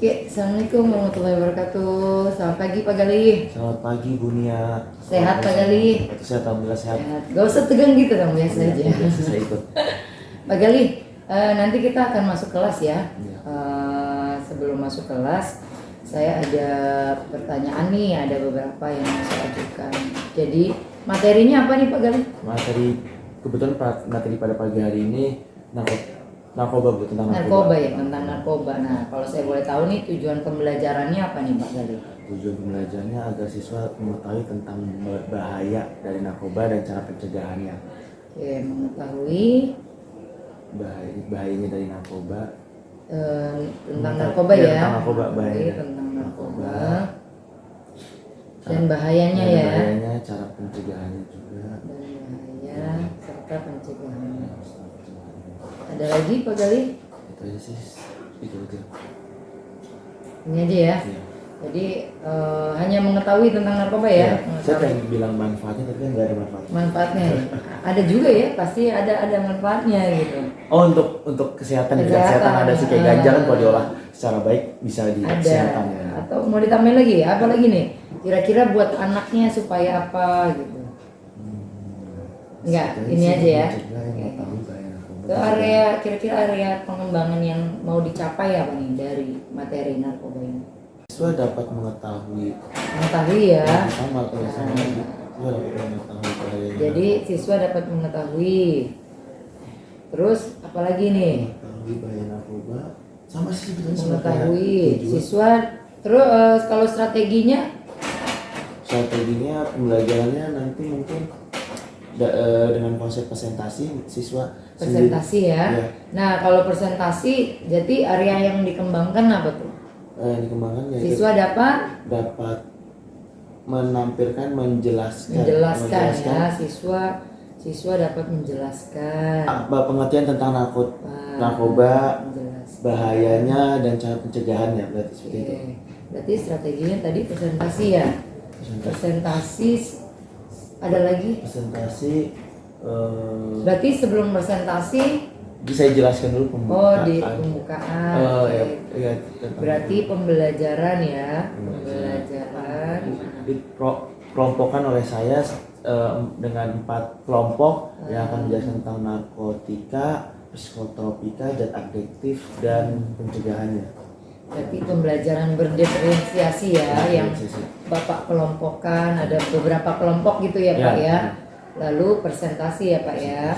Oke, Assalamualaikum warahmatullahi wabarakatuh. Selamat pagi Pak Galih. Selamat pagi Bu Nia. Sehat Pak Galih? Sehat, alhamdulillah sehat. Sehat. Gak usah tegang gitu dong, biasa aja. Saya ikut. Pak Galih, nanti kita akan masuk kelas ya. Iya. Sebelum masuk kelas, saya ada pertanyaan nih, ada beberapa yang mau saya ajukan. Jadi materinya apa nih Pak Galih? Kebetulan materi pada pagi hari ini narkoba Bu, tentang Narkoba ya, tentang narkoba. Nah, kalau saya boleh tahu nih tujuan pembelajarannya apa nih Pak Galih? Tujuan pembelajarannya agar siswa mengetahui tentang bahaya dari narkoba dan cara pencegahannya. Oke, mengetahui Bahayanya dari narkoba. Tentang narkoba ya. Tentang narkoba, bahaya. Tentang narkoba. Dan bahayanya Dan ya. bahayanya, cara pencegahannya juga. Dan bahaya serta pencegahannya. Ada lagi Pak Galih? Itu aja sih. Itu aja. Ini aja ya. Iya. Jadi hanya mengetahui tentang narkoba ya. Saya pengen bilang manfaatnya tapi nggak ada manfaatnya. Manfaatnya ada juga ya, pasti ada manfaatnya gitu. Oh, untuk kesehatan ada sih kayak ganja kan kalau diolah secara baik bisa di kesehatan ya. Atau mau ditambahin lagi ya? Apa lagi nih? Kira-kira buat anaknya supaya apa gitu? Enggak, ini aja ya. Ke area, kira-kira area pengembangan yang mau dicapai apa nih dari materi narkoba ini? Siswa dapat mengetahui ya. Siswa dapat mengetahui bahayanya. Jadi siswa dapat mengetahui. Terus apalagi nih? Mengetahui bahaya narkoba. Sama sih sebetulnya Mengetahui siswa. Terus kalau strateginya pembelajarannya nanti mungkin dengan konsep presentasi siswa presentasi sendiri, ya. Ya. Nah, kalau presentasi jadi area yang dikembangkan apa tuh? Dikembangkan ya Siswa dapat menampilkan menjelaskan ya, siswa dapat menjelaskan pengertian tentang narkoba, bahayanya dan cara pencegahannya, berarti seperti itu. Berarti strateginya tadi presentasi ya. Presentasi ada lagi? Presentasi Berarti sebelum presentasi bisa dijelaskan dulu pembukaan. di pembukaan. Ya, berarti pembelajaran ya, pembelajaran. Dikelompokkan oleh saya dengan 4 kelompok yang akan menjelaskan tentang narkotika, psikotropika, zat adiktif dan pencegahannya. Berarti pembelajaran berdiferensiasi ya, yang Bapak kelompokkan, ada beberapa kelompok gitu ya Pak ya. Lalu presentasi ya Pak ya.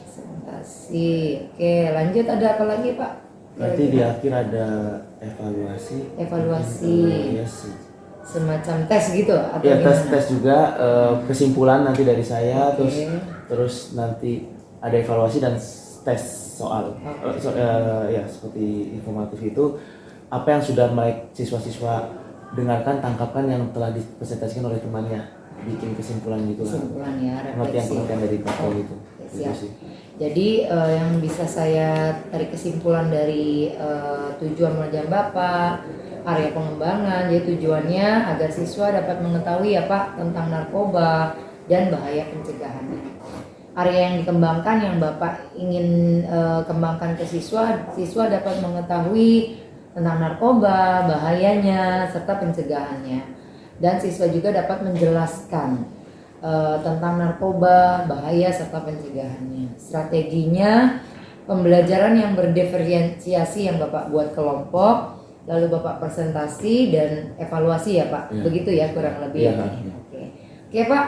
Presentasi. Oke, lanjut ada apa lagi Pak? Berarti di akhir ada evaluasi. Yes. Semacam tes gitu atau ya, gimana? tes juga kesimpulan nanti dari saya. Terus nanti ada evaluasi dan tes soal. Ya seperti informatif itu apa yang sudah siswa-siswa dengarkan, tangkapkan yang telah dipresentasikan oleh temannya, bikin kesimpulan gitu. Kesimpulan ya, refleksi. Pengertian dari Bapak gitu. Siap. Jadi yang bisa saya tarik kesimpulan dari tujuan pengajaran Bapak, area pengembangan, jadi tujuannya agar siswa dapat mengetahui ya Pak tentang narkoba dan bahaya pencegahannya. Area yang dikembangkan yang Bapak ingin kembangkan ke siswa dapat mengetahui tentang narkoba, bahayanya, serta pencegahannya. Dan siswa juga dapat menjelaskan tentang narkoba, bahaya, serta pencegahannya. Strateginya, pembelajaran yang berdiferensiasi yang Bapak buat kelompok, lalu Bapak presentasi dan evaluasi ya Pak. Begitu ya kurang lebih. Ya. Oke Pak,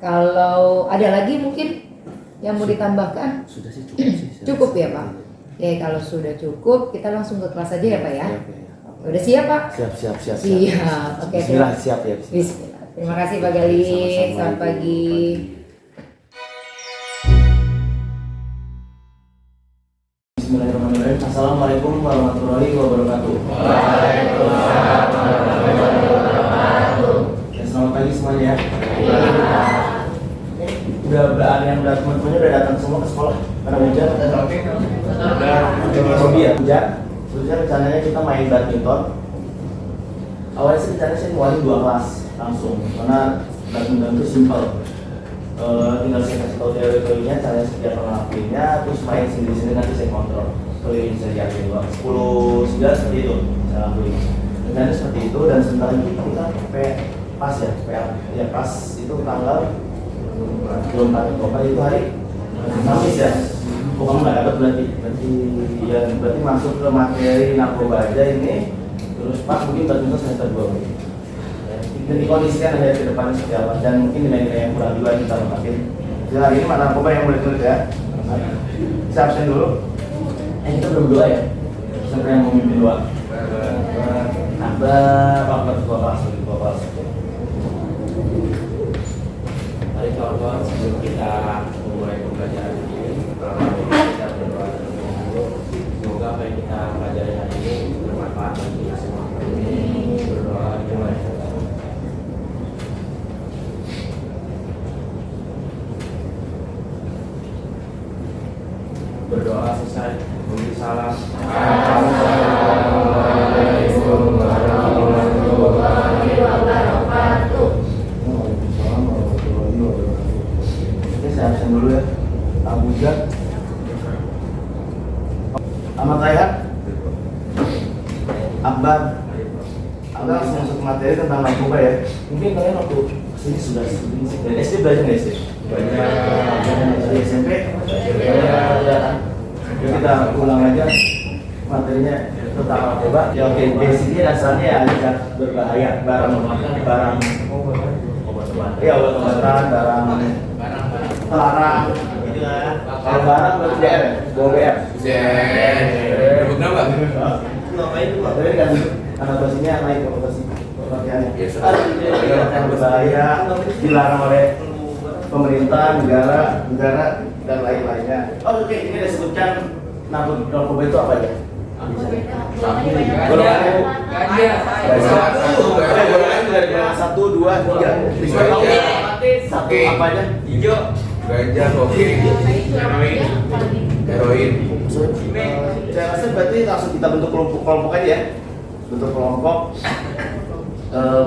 kalau ada lagi mungkin yang mau ditambahkan? Sudah sih cukup sih. Cukup ya Pak. Oke, kalau sudah cukup kita langsung ke kelas aja ya Pak ya. Udah siap Pak? Siap. Oke. Bismillah, siap ya. Bismillah. Terima kasih Pak Galih. Selamat pagi. Bismillahirrahmanirrahim. Assalamualaikum warahmatullahi wabarakatuh. Waalaikumsalam warahmatullahi wabarakatuh. Ya, selamat pagi semuanya ya. Udah teman-temannya udah datang semua ke sekolah karena hujan. Udah hobi ya hujan. Sebenarnya rencananya kita main badminton. Awalnya sih rencananya saya mau 2 kelas langsung karena badminton itu simple. Tinggal saya kasih tahu teori-teorinya, caranya seperti apa ngelakuinnya, terus main sendiri-sendiri nanti saya kontrol. keliling saja dua 10 9 seperti itu saya lakuin. Dan seperti itu dan sebentar lagi kita pas ya pas itu tanggal 24 Oktober itu hari Kamis ya. Kok kamu nggak dapat berarti masuk ke materi narkoba aja ini terus pas mungkin tertentu semester 2 dan dikondisikan ada ke depan seperti apa dan mungkin nilai-nilai yang kurang juga kita lempatin. Jadi hari ini mana narkoba yang boleh tulis ya. Saya absen dulu. Kita belum doa ya. Siapa yang mau mimpin doa? Pak Ketua Kelas. Mari kawan-kawan sebelum kita memulai pembelajaran ini, kita berdoa terlebih dahulu. Semoga apa yang kita pelajari hari ini bermanfaat bagi kita semua. Berdoa dimulai. Berdoa selesai, memberi salam. Assalamualaikum warahmatullahi wabarakatuh. Oke, saya absen dulu ya. Abuja. Ahmad Raihan. Akbar. Anda langsung masuk ke materi tentang narkoba ya. Mungkin kalian waktu kesini sudah sering dari SD belajar nggak SD? Dari SMP? Ya, kita ulang aja materinya tentang narkoba. Ya oke, basicnya dasarnya ya ada berbahaya barang ya obat-obatan, barang terlarang gitu ya. Kalau barang berarti DR ya? Bawa BR? Kenapa? Ngapain tuh? Tapi kan anotasinya naik anotasi pengertiannya. Yang berbahaya, dilarang oleh pemerintah, negara dan lain-lainnya. Oh, oke, ini disebutkan narkoba itu apa aja? Golongannya satu, dua, tiga. Bisa tahu satu apa aja? Hijau, ganja, kopi, heroin. Saya rasa berarti langsung kita bentuk kelompok aja ya. Bentuk kelompok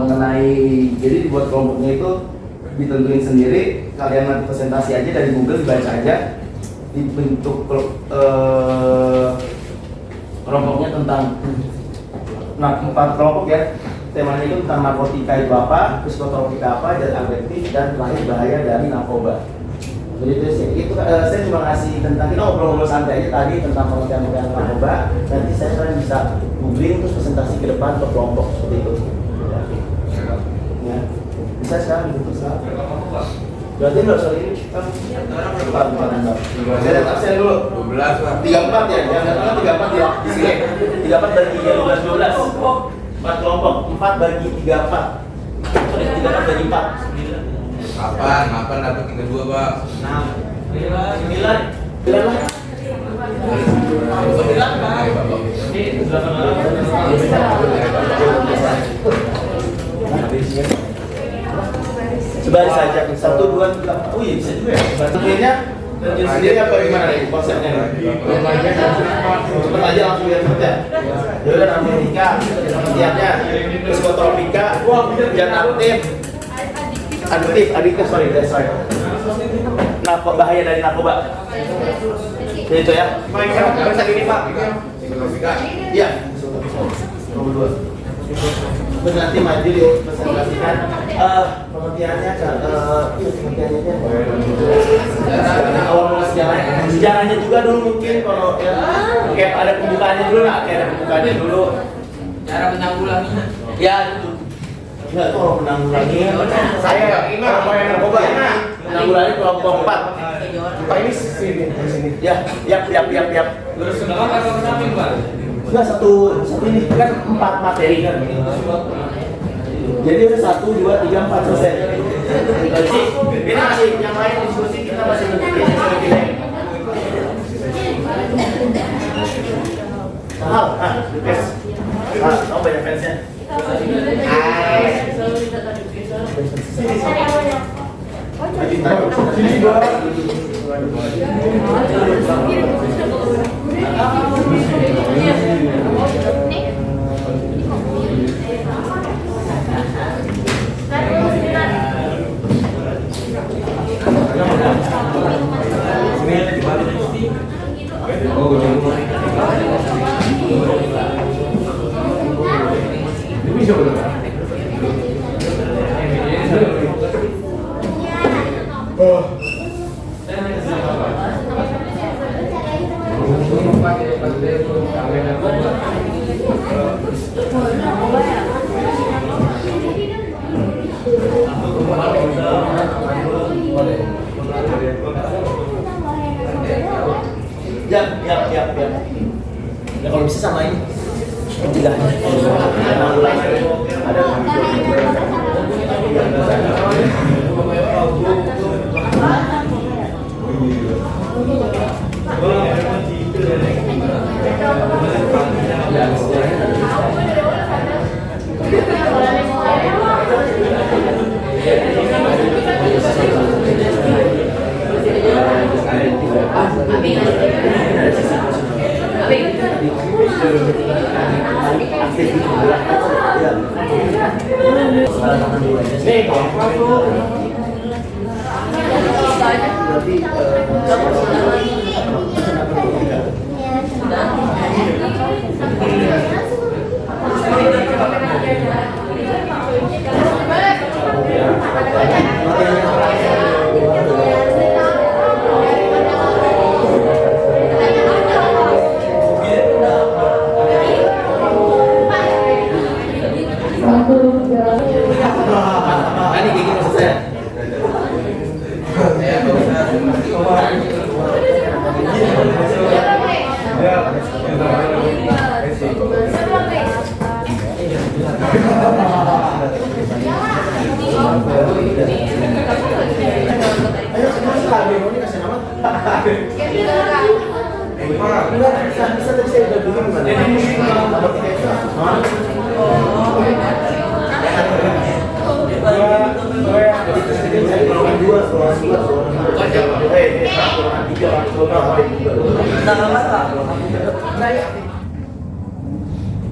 mengenai jadi dibuat kelompoknya itu ditentuin sendiri. Kalian nanti presentasi aja dari Google dibaca aja. Dibentuk kelompoknya tentang 4 kelompok ya. Temanya itu tentang narkotika itu apa, psikotropika apa, zat adiktif dan terakhir bahaya dari narkoba. Jadi itu saya cuma ngasih tentang kita ngobrol-ngobrol santai aja tadi tentang pengertian narkoba. Nanti saya bisa googling terus presentasi ke depan ke kelompok seperti itu. Ya. Bisa sekarang gitu sekarang. Berarti nggak soal ini kan saya lihat absen dulu 12 lah 34 ya, yang datangnya 34 ya di sini 34 bagi 12 4 kelompok 4 bagi 34 sorry 34 bagi 4 8 dapat 32 pak 9 lah sebaris saja 1, 2, 3. Oh iya bisa juga ya. Sebenarnya terjun sendiri apa gimana nih konsepnya nih? Cepet aja langsung lihat cepet ya. Ya udah narkotika, pengertiannya, psikotropika, zat adiktif, sorry. Bahaya dari narkoba. Jadi itu ya. Bisa gini Pak. psikotropika Iya. Nomor 2. Terus nanti maju dipresentasikan pengertiannya awal sejarahnya juga dulu mungkin kalau ya kayak ada pembukaannya dulu lah kayak ada pembukaannya dulu cara menanggulanginya ya itu nggak tuh kalau menanggulangi saya orang narkoba menanggulangi kelompok 4 Pak ini sini ya terus kenapa kalau kenapa Pak? Enggak satu ini kan 4 materi kan. Jadi udah 1, 2, 3, 4 selesai. Ini masih yang lain diskusi kita masih begini. Mahal, tes. Kamu banyak fansnya. Sini dua. Ya. Ya kalau bisa sama ini. Tidak. Ada.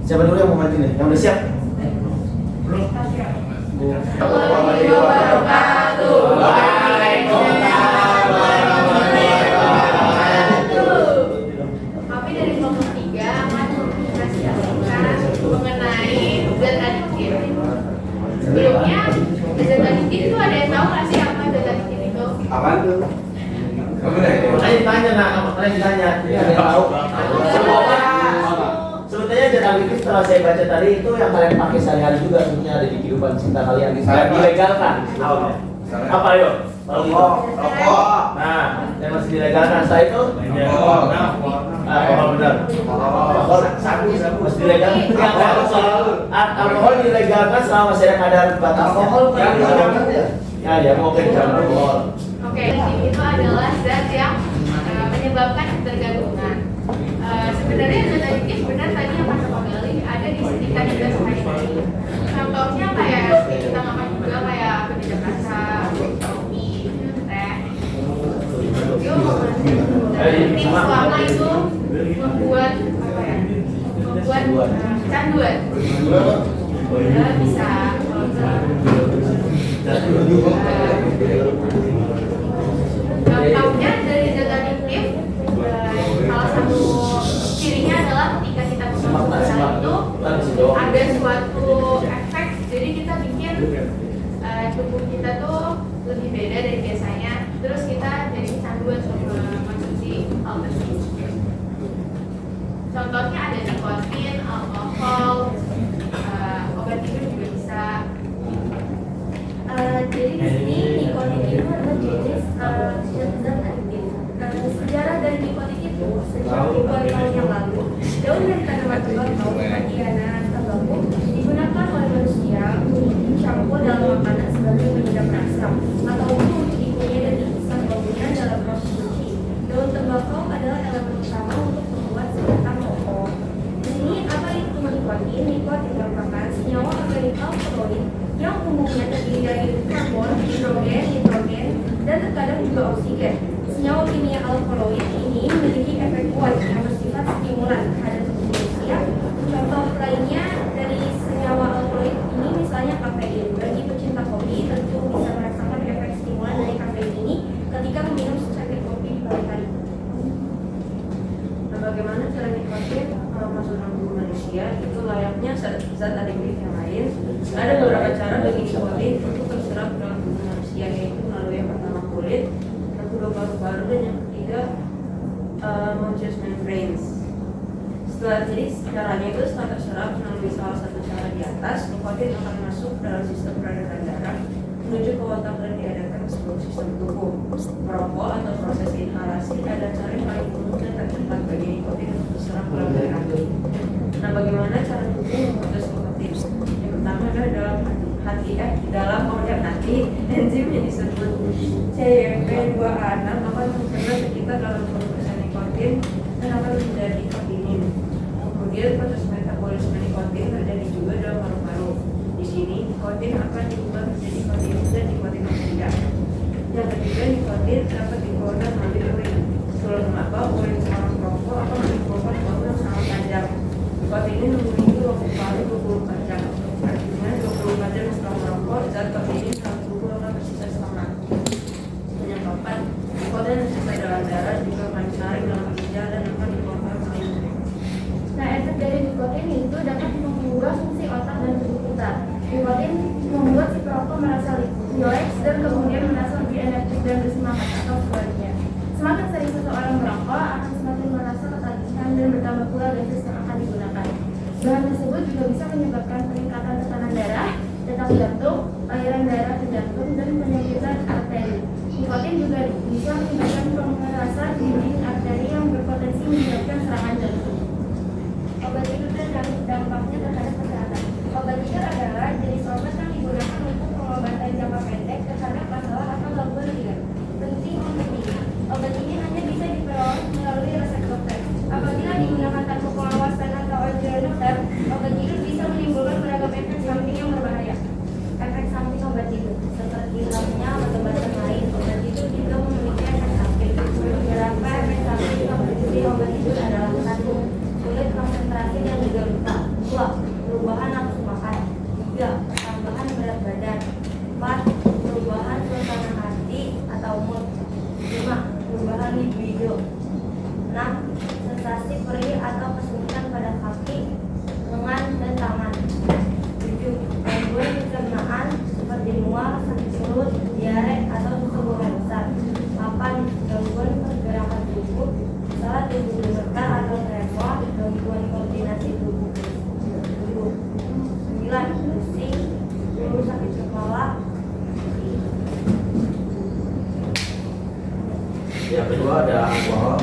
Siapa dulu yang mau maju nih? Yang udah siap? Belum. Kami dari kelompok 3 akan mempresentasikan mengenai zat adiktif. Sebelumnya, zat adiktif itu ada yang tahu nggak sih apa zat adiktif itu? Apaan tuh? Kamu nanya? Makanya ditanya, makanya ditanya. Ada tahu? Sebetulnya zat adiktif setelah saya baca tadi itu yang kalian pakai sehari-hari juga sebenarnya ada di kehidupan cinta kalian. Dilegalkan. Apa ayo? Rokok. Nah, yang masih dilegalkan setelah itu? Alkohol benar. Sabu masih dilegalkan. Alkohol dilegalkan selama masih ada kadar batas alkohol. Ya mau ke alkohol. Oke, itu adalah zat yang menyebabkan ketergantungan. Sebenarnya zat adiktif benar tadi yang kata Pak Gali ada di sekitar kita sehari-hari. Contohnya kayak kita makan juga kayak pendidik rasa, kopi, teh. Itu adiktif selama itu membuat apa ya? Membuat kecanduan. Kita bisa dampaknya dari zat adiktif, salah satu cirinya adalah ketika kita mengkonsumsi itu ada suatu efek, jadi kita bikin tubuh kita tuh lebih beda dari biasanya, terus kita jadi kecanduan sama konsumsi hal tersebut. Contohnya ada nikotin, alkohol, obat tidur juga bisa. Jadi di sini nikotin itu adalah jenis zat adiktif. Sejarah dari nikotin itu sejak ribuan tahun yang lalu, daun dari tanaman tembakau, mediana, tembakau digunakan adanya zat adiktif yang lain. Ada beberapa cara bagi nikotin untuk terserap dalam tubuh manusia, yaitu melalui yang pertama kulit, yang kedua paru-paru, dan yang ketiga mucous membranes. Jadi caranya itu setelah terserap melalui salah satu cara di atas, nikotin akan masuk dalam sistem peredaran darah menuju ke otak dan diedarkan ke seluruh sistem tubuh. Merokok atau proses inhalasi adalah cara yang paling umum dan tercepat bagi nikotin untuk terserap dalam darah. Nah, bagaimana cara tubuh memproses nikotin? Yang pertama adalah dalam organ hati, enzim yang disebut CYP2A6 akan mencerna sekitar 80% nikotin dan akan menjadi kafein. Kemudian proses metabolisme nikotin terjadi juga dalam paru-paru. Di sini nikotin akan diubah menjadi kafein dan nikotin oksida. Yang ketiga, nikotin dapat dikeluarkan melalui urin. Sebelum mengapa urin seorang perokok akan menimbulkan bau yang sangat tajam. Nikotin ini memiliki waktu paling 24 jam. Artinya 24 jam setelah merokok, zat kafein dalam tubuh akan bersisa setengah. Yang keempat, nikotin yang selesai dalam darah juga akan disaring dalam ginjal dan akan dikeluarkan melalui urin. Nah, efek dari nikotin itu dapat mengubah fungsi otak dan tubuh kita. Nikotin membuat si perokok merasa rileks dan kemudian merasa lebih energik dan bersemangat atau sebaliknya. Semakin sering seseorang merokok akan semakin merasa ketagihan dan bertambah pula dosis yang akan digunakan. Bahan tersebut juga bisa menyebabkan peningkatan tekanan darah, detak jantung, aliran darah ke jantung, dan penyakitan arteri. Nikotin juga bisa menyebabkan pemerasan dinding arteri yang berpotensi menyebabkan serangan jantung. Obat tidur dan dampaknya terhadap kesehatan. Obat tidur adalah jenis obat yang digunakan untuk pengobatan jangka pendek terhadap masalah atau gangguan tidur. Penting untuk ini, obat ini hanya bisa diperoleh melalui resep dokter. Apabila digunakan tanpa pengawasan atau anjuran dokter, obat tidur bisa menimbulkan beragam efek samping yang berbahaya. Efek samping obat tidur, seperti halnya obat-obatan lain, obat tidur juga memiliki efek samping. Beberapa efek samping obat tidur adalah satu, sulit konsentrasi dan juga lupa. 2. Perubahan nafsu makan. 3. Tambahan berat badan. 4. Perubahan suasana hati atau mood. 5. Perubahan libido. 6. Sensasi perih atau kesulitan pada kaki, lengan, dan tangan. 7. Gangguan pencernaan seperti mual, sakit perut, diare, atau buang besar. 8. Gangguan pergerakan tubuh, salah tubuh gemetar atau tremor, gangguan koordinasi tubuh. 9. Pusing, sakit kepala. Yang kedua ada alkohol.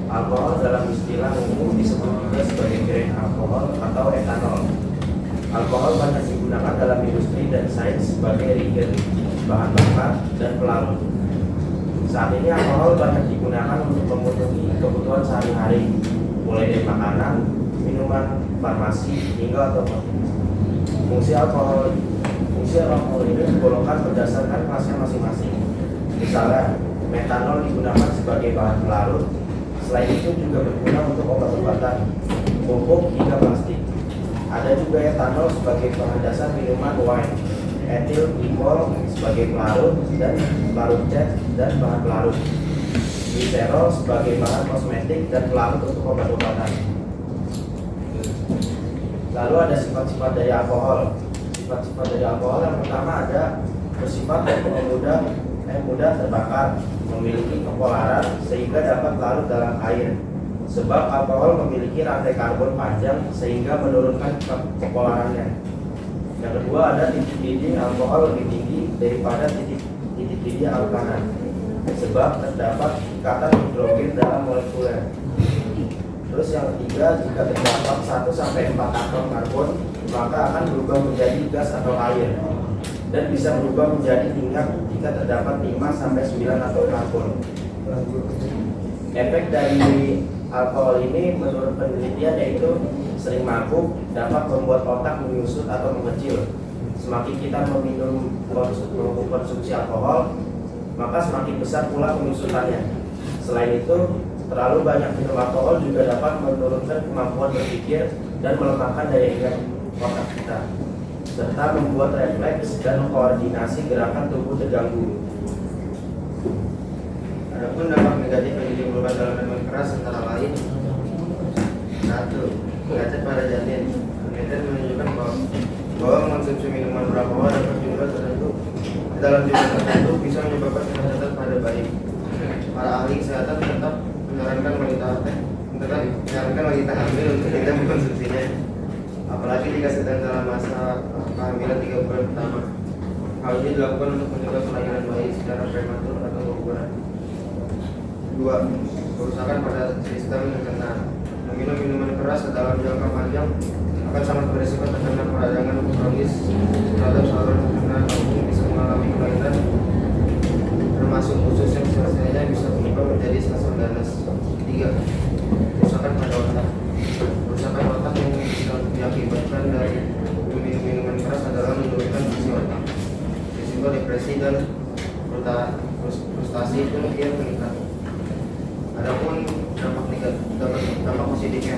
Alkohol dalam istilah umum disebut juga sebagai grain alkohol atau etanol. Alkohol banyak digunakan dalam industri dan sains sebagai reagen, bahan bakar, dan pelarut. Saat ini alkohol banyak digunakan untuk memenuhi kebutuhan sehari-hari, mulai dari makanan, minuman, farmasi, hingga otomotif. Fungsi alkohol ini digolongkan berdasarkan kelasnya masing-masing. Misalnya, metanol digunakan sebagai bahan pelarut. Selain itu juga berguna untuk obat-obatan, pupuk, hingga plastik. Ada juga etanol sebagai bahan dasar minuman wine, etil glikol sebagai pelarut dan pelarut cat dan bahan pelarut, gliserol sebagai bahan kosmetik dan pelarut untuk obat-obatan. Lalu ada sifat-sifat dari alkohol. Sifat-sifat dari alkohol yang pertama ada bersifat mudah terbakar, memiliki kepolaran sehingga dapat larut dalam air. Sebab alkohol memiliki rantai karbon panjang sehingga menurunkan kepolarannya. Yang kedua ada titik didih alkohol lebih tinggi daripada titik didih alkana. Sebab terdapat ikatan hidrogen dalam molekuler. Terus yang ketiga, jika terdapat 1-4 atom karbon, maka akan berubah menjadi gas atau air, dan bisa berubah menjadi minyak jika terdapat 5-9 atom karbon. Efek dari alkohol ini menurut penelitian yaitu sering mabuk, dapat membuat otak menyusut atau mengecil. Semakin kita mengkonsumsi alkohol, maka semakin besar pula penyusutannya. Selain itu, terlalu banyak minum alkohol juga dapat menurunkan kemampuan berpikir dan melemahkan daya ingat otak kita, serta membuat refleks dan koordinasi gerakan tubuh terganggu. Adapun dampak negatif yang ditimbulkan dalam minuman keras antara lain: 1. Cacat pada janin. penelitian menunjukkan bahwa mengonsumsi minuman beralkohol dalam jumlah tertentu bisa menyebabkan kecacatan pada bayi. Para ahli kesehatan tetap menyarankan wanita hamil untuk tidak mengkonsumsinya, apalagi jika sedang dalam masa kehamilan 3 bulan pertama. Hal ini dilakukan untuk mencegah kelahiran bayi secara prematur atau guguran. 2. Kerusakan pada sistem pencernaan. Meminum minuman keras dalam jangka panjang akan sangat berisiko terkena peradangan kronis terhadap saluran pencernaan lambung, bisa mengalami kelainan termasuk usus yang selesainya bisa berubah menjadi sesar ganas. 3. Kerusakan pada otak. Kerusakan otak yang bisa diakibatkan dari minuman keras adalah menurunkan fungsi otak. Risiko depresi dan frustasi itu kian meningkat. Adapun dampak positifnya,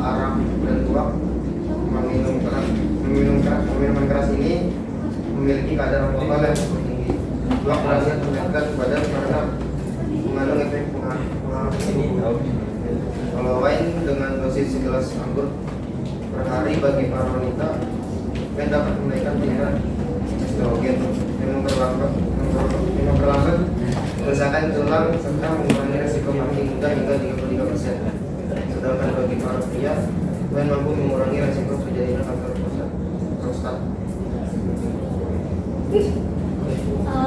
arak dan tuak, minuman keras ini memiliki kadar alkohol yang cukup tinggi. Tuak berhasil meningkatkan badan karena mengandung efek penghalang. Kalau wine dengan dosis segelas anggur per hari bagi para wanita yang dapat menaikkan tingkat estrogen yang memperlambat kerusakan tulang serta mengurangi resiko mati muda hingga 33%. Sedangkan bagi para pria, wine mampu mengurangi resiko terjadinya kanker prostat.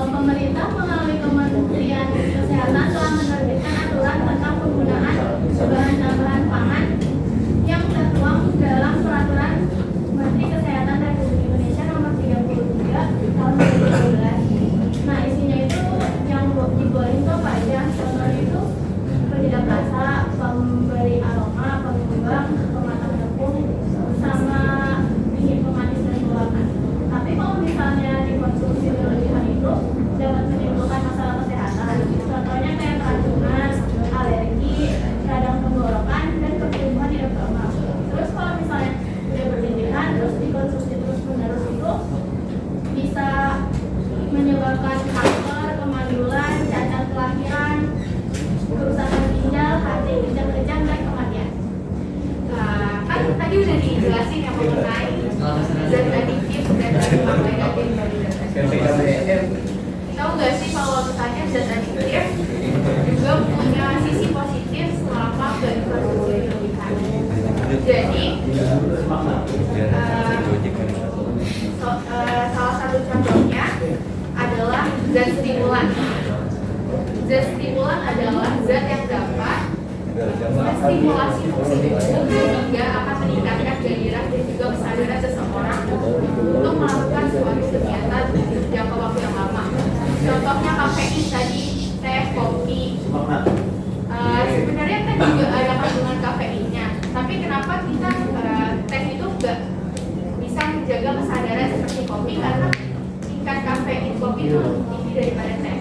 Pemerintah melalui Kementerian Kesehatan telah menerbitkan aturan tentang penggunaan bahan tambahan pangan yang tertuang dalam Peraturan Menteri Kesehatan Republik Indonesia Nomor 33 Tahun 2012. Nah, isinya itu yang dibolehin itu apa aja? Contohnya itu penyedap rasa, pemberi aroma, pengembang, pematang tepung, sama dingin pemanis dan pewarna. Tapi kalau misalnya dikonsumsi berlebihan itu dapat menimbulkan masalah kesehatan. Contohnya kayak keracunan, alergi, radang tenggorokan, dan kebutuhan di abdomen. Terus kalau misalnya udah berlebihan terus dikonsumsi terus-menerus itu bisa menyebabkan kanker, kemandulan, cacat kelahiran, kerusakan ginjal, hati, kejang-kejang, dan kematian. Kan tadi udah dijelasin yang mengenai zat adiktif dan dampak negatif dari zat adiktif. Tahu nggak sih kalau misalnya zat adiktif juga punya sisi positif selama nggak dikonsumsi berlebihan. Jadi salah satu contohnya adalah zat stimulan. Zat stimulan adalah zat yang dapat menstimulasi fungsi tubuh sehingga akan meningkatkan gairah dan juga kesadaran seseorang untuk melakukan suatu kegiatan jangka waktu yang lama. Contohnya kafein tadi, teh, kopi. Sebenarnya kan juga ada kandungan kafeinnya, tapi kenapa kita teh itu nggak bisa menjaga kesadaran seperti kopi karena tingkat kafein kopi itu lebih tinggi daripada teh.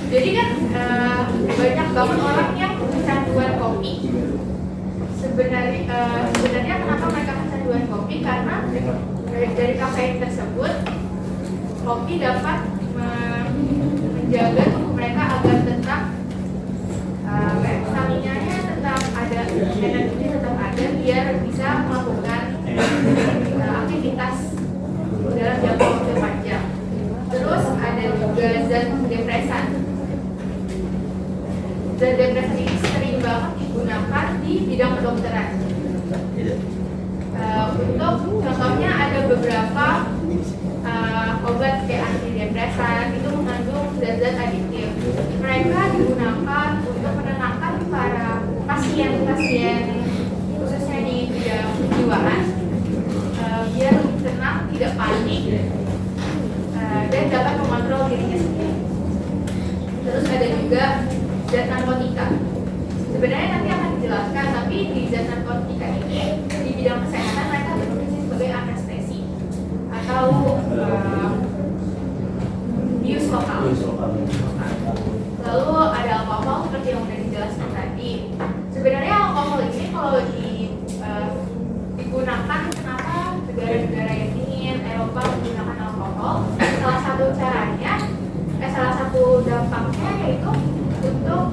Jadi kan banyak banget orang yang kecanduan kopi. Sebenarnya kenapa mereka kecanduan kopi? Karena dari kafein tersebut, kopi dapat menjaga tubuh mereka agar tetap stamina-nya tetap ada, energinya tetap ada, biar bisa melakukan aktivitas dalam jangka waktu panjang. Terus ada juga zat depresan. Zat depresan ini sering banget digunakan di bidang kedokteran. Untuk contohnya ada beberapa obat kayak antidepresan itu mengandung zat-zat adiktif. Mereka digunakan untuk menenangkan para pasien-pasien khususnya di bidang kejiwaan biar lebih tenang, tidak panik, dan dapat mengontrol dirinya sendiri. Terus ada juga zat narkotika. Sebenarnya nanti akan dijelaskan, tapi di zat narkotika ini di bidang kesehatan mereka berfungsi sebagai anestesi atau bius lokal. Lalu ada alkohol seperti yang sudah dijelaskan tadi. Sebenarnya alkohol ini kalau digunakan, kenapa negara-negara yang dingin Eropa menggunakan alkohol? Salah satu caranya, salah satu dampaknya yaitu untuk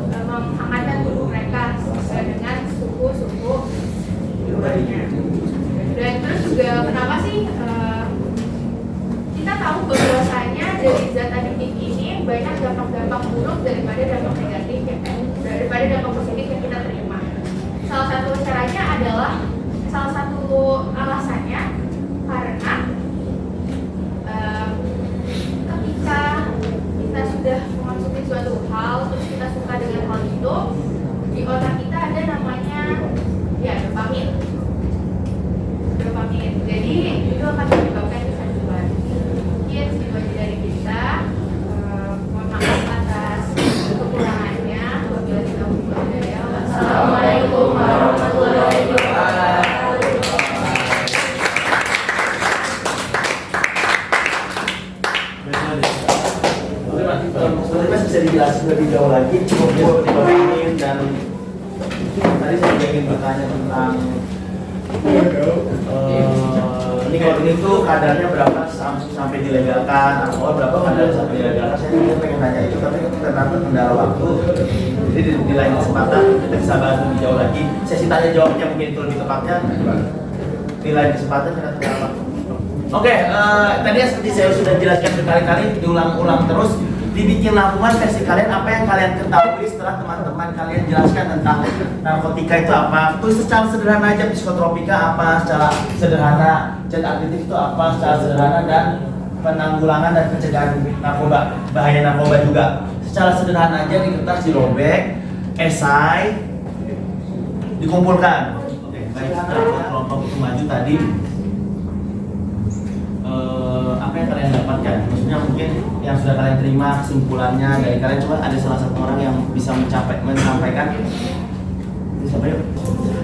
Tadi saya juga ingin bertanya tentang nikotin itu kadarnya berapa sampai dilegalkan, atau berapa kadarnya sampai dilegalkan. Saya juga pengen nanya itu, tapi karena kendala waktu, jadi di lain kesempatan kita bisa bahas lebih jauh lagi. Sesi tanya jawabnya mungkin itu lebih tepatnya di lain kesempatan karena kendala waktu. Oke, tadi seperti saya sudah jelaskan berkali-kali, diulang-ulang terus. Dibikin laporan versi kalian, apa yang kalian ketahui setelah teman-teman kalian jelaskan tentang narkotika itu apa. Tulis secara sederhana aja, psikotropika apa secara sederhana, zat aktif itu apa secara sederhana, dan penanggulangan dan pencegahan narkoba, bahaya narkoba juga secara sederhana aja. Di kertas dirobek, esai dikumpulkan. Oke, baik, setelah kelompok itu maju tadi, apa yang kalian dapatkan? Maksudnya mungkin yang sudah kalian terima kesimpulannya dari kalian, coba ada salah satu orang yang bisa menyampaikan. Siapa yuk?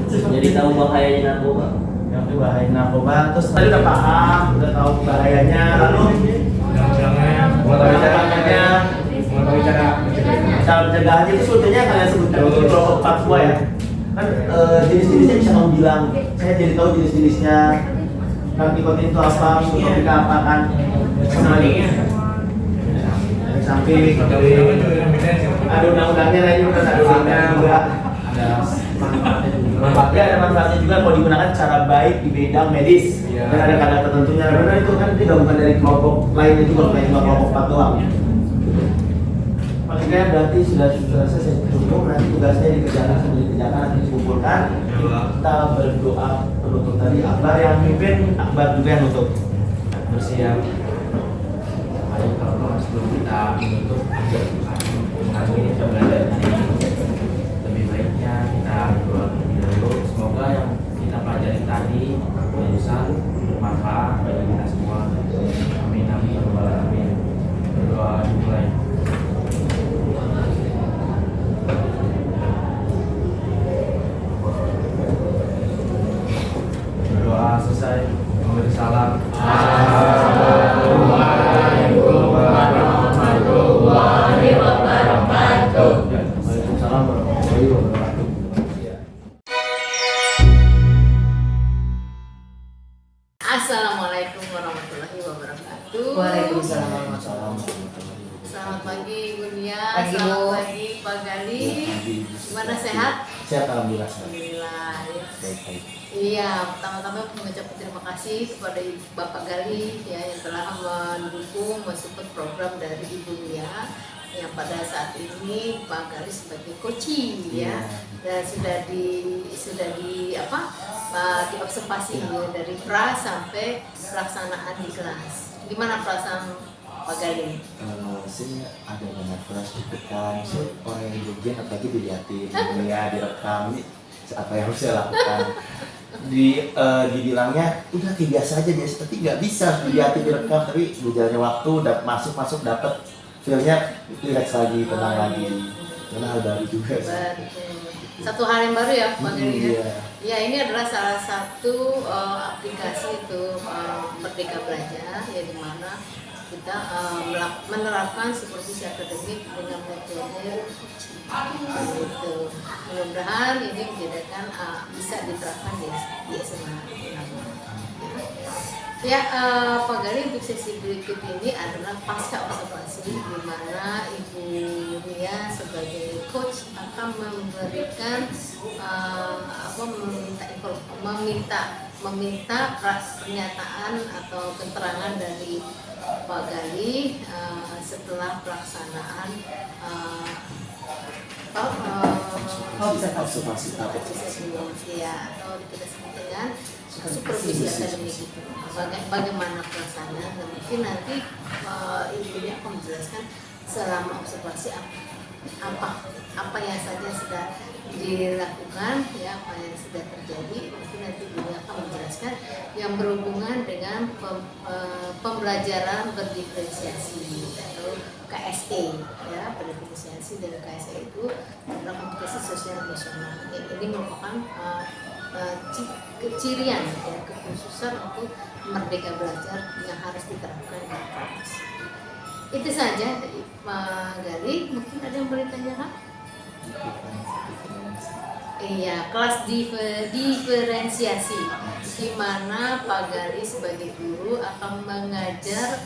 Jadi tahu bahayanya narkoba. Yang itu bahaya narkoba, terus tadi udah paham, udah tahu bahayanya, lalu cara pencegahannya itu sebetulnya kalian sebutkan untuk kelompok 4 semua ya. Kan jenis-jenisnya bisa kamu bilang, saya jadi tahu jenis-jenisnya. Nikotin itu apa, psikotropika apa kan? Samping ada undang-undangnya lagi, bukan ada undang-undangnya juga. Ada manfaatnya juga kalau digunakan secara baik di bidang medis, dan ada kadar tertentunya. Karena itu kan digabungkan dari kelompok lainnya juga, bukan cuma kelompok 4 doang. Paling kaya berarti sudah selesai cukup. Nanti tugasnya dikerjakan nanti dikumpulkan. Kita berdoa penutup tadi. Akbar yang mimpin, Akbar juga yang nutup. Bersiap. Ayo kalau sebelum kita menutup hari ini kita belajar hari ini, lebih baiknya kita berdoa dulu. Semoga yang kita pelajari tadi barusan bermanfaat bagi kita semua. Amin amin ya rabbal alamin. Berdoa dimulai. Berdoa selesai, memberi salam. Assalamualaikum warahmatullahi wabarakatuh. Waalaikumsalam warahmatullahi wabarakatuh. Assalamualaikum warahmatullahi wabarakatuh. Waalaikumsalam warahmatullahi Wabarakatuh. Selamat pagi Bunia, Pagi, Bu. selamat pagi Pak Gali. Gimana, sehat? Sehat alhamdulillah. Alhamdulillah. Ya. Baik. Iya, pertama-tama mengucapkan terima kasih kepada Bapak Gali ya yang telah mendukung mensupport program dari Ibu Nia yang pada saat ini Pak Gali sebagai coaching ya, dan sudah diobservasi ya, dari pra sampai pelaksanaan di kelas. Gimana perasaan Pak Gali? Saya ada banyak flash deg-degan, saya orang yang joget apalagi dilihatin, ya direkam, ini apa yang harus saya lakukan. Dibilangnya udah biasa aja tapi nggak bisa dilihatin direkam, tapi berjalannya waktu udah masuk dapat feelnya relax lagi, tenang lagi, karena hal baru juga. Satu hal yang baru ya Pak Gali ya. Iya. Ya, ini adalah salah satu aplikasi itu Merdeka Belajar ya, di mana kita menerapkan supervisi akademik dengan metode gitu. Mudah-mudahan ini menjadikan bisa diterapkan di SMA. Ya, Pak Gali, untuk sesi berikut ini adalah pasca observasi, di mana Ibu Nia sebagai coach akan memberikan meminta pernyataan atau keterangan dari Pak Gali setelah pelaksanaan observasi ya, atau kita sebut dengan supervisi akademik itu. Bagaimana pelaksanaan, dan mungkin nanti ibunya akan menjelaskan selama observasi apa yang saja sudah dilakukan ya, apa yang sudah terjadi. Mungkin nanti ibunya akan menjelaskan yang berhubungan dengan pembelajaran berdiferensiasi atau KSE ya. Berdiferensiasi dari KSE itu adalah kompetisi sosial nasional. Ini merupakan kecirian ya, kekhususan untuk Merdeka Belajar yang harus diterapkan di kelas. Itu saja dari Pak Gali. Mungkin ada yang boleh tanyakan? Iya, kelas diferensiasi, di mana Pak Gali sebagai guru akan mengajar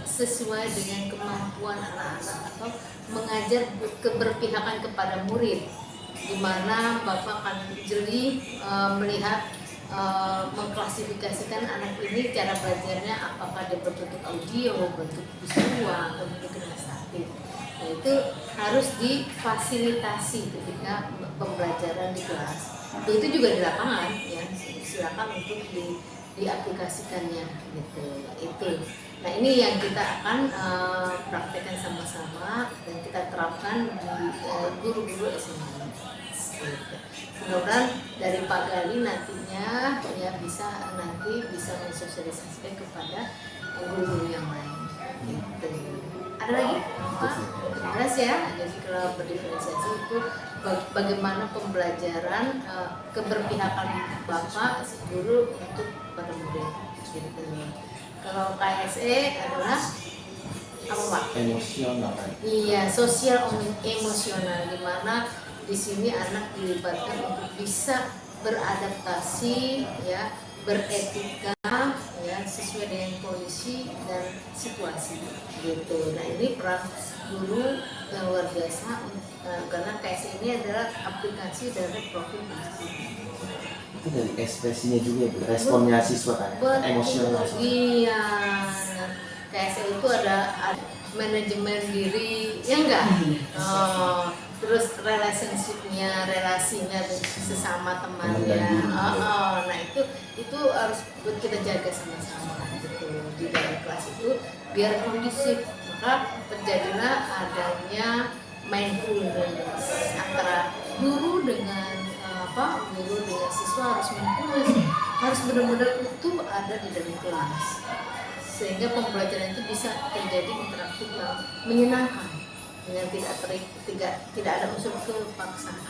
sesuai dengan kemampuan anak-anak atau mengajar keberpihakan kepada murid, di mana Bapak akan jeli melihat mengklasifikasikan anak ini cara belajarnya, apakah dia berbentuk audio, bentuk visual, atau bentuk kinestetik. Nah, itu harus difasilitasi ketika pembelajaran di kelas. Itu juga di lapangan, ya, silakan untuk diaplikasikannya gitu. Itu. Nah, ini yang kita akan praktekkan sama-sama dan kita terapkan di guru-guru SMA. Gitu. Mudah-mudahan dari Pak Gali nantinya ya bisa mensosialisasikan kepada guru-guru yang lain. Gitu. Ada lagi? Jelas ya. Jadi kalau berdiferensiasi itu bagaimana pembelajaran keberpihakan Bapak guru untuk para murid. Gitu. Kalau KSE adalah apa Pak? Emosional. Iya, sosial emosional, di mana di sini anak dilibatkan untuk bisa beradaptasi, ya, beretika, ya, sesuai dengan kondisi dan situasi gitu. Nah, ini peran guru yang luar biasa karena KS ini adalah aplikasi dari profil mahasiswa. Itu dari ekspresinya juga, Bu. Responnya siswa kan, emosional. Iya, nah, KS itu ada manajemen diri, ya enggak? Terus relasinya sesama temannya. Nah itu harus kita jaga sama-sama gitu di dalam kelas itu biar kondusif. Maka terjadilah adanya mindfulness antara guru dengan siswa, harus mindfulness, harus benar-benar utuh ada di dalam kelas sehingga pembelajaran itu bisa terjadi interaktif yang menyenangkan dengan tidak ada unsur kepaksaan.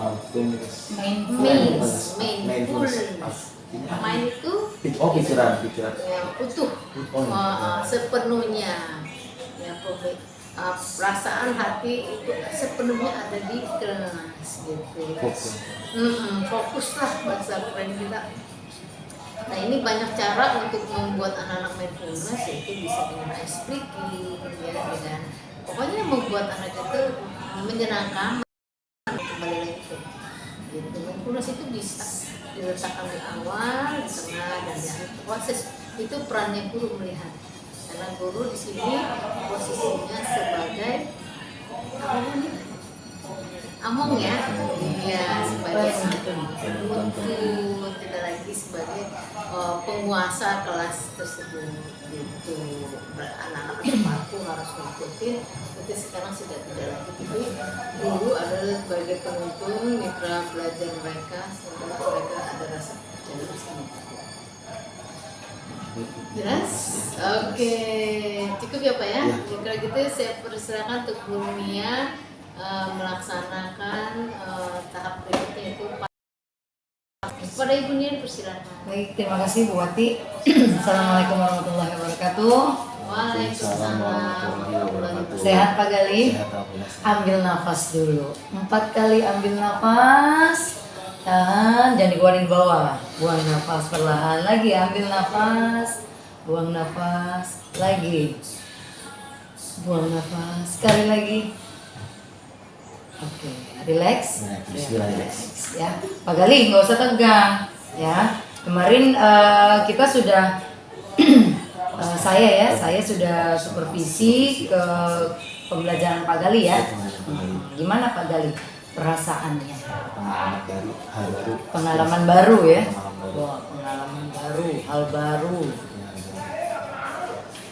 Mindfulness. Main itu pikiran yang utuh, sepenuhnya, ya, perasaan hati itu sepenuhnya ada di kelas gitu. Fokuslah bahasa keren kita. Nah, ini banyak cara untuk membuat anak-anak mindfulness, yaitu bisa dengan ice breaking, ya, dengan pokoknya membuat anak itu menyenangkan. Kembali lagi tuh, gitu. Mindfulness itu bisa diletakkan di awal, di tengah, dan di akhir proses. Itu perannya guru melihat, karena guru di sini posisinya sebagai among, ya, iya, sebagai tidak lagi sebagai penguasa kelas tersebut gitu. Anak-anak aku harus mengikuti, tapi sekarang sudah tidak lagi. Tapi guru adalah sebagai penuntun, mitra belajar mereka sehingga mereka ada rasa percaya bersama. Jelas? Oke, cukup ya Pak ya? Kalau gitu saya persilakan untuk Bu Mia melaksanakan tahap berikutnya, itu pada Ibu Nia persilakan. Baik, terima kasih Bu Wati. Assalamualaikum warahmatullahi wabarakatuh. Waalaikumsalam warahmatullahi wabarakatuh. Sehat Pak Gali? Sehat, Alhamdulillah. Ambil nafas dulu 4 kali, ambil nafas, tahan, jangan dikeluarin di bawah. Buang nafas perlahan lagi, ambil nafas, buang nafas lagi, buang nafas sekali lagi. Oke, relax. Relax. Ya, Pak Gali nggak usah tegang. Ya, kemarin kita sudah saya sudah supervisi ke pembelajaran Pak Gali ya. Gimana Pak Gali perasaannya? Pengalaman baru ya. Wah, pengalaman baru, hal baru.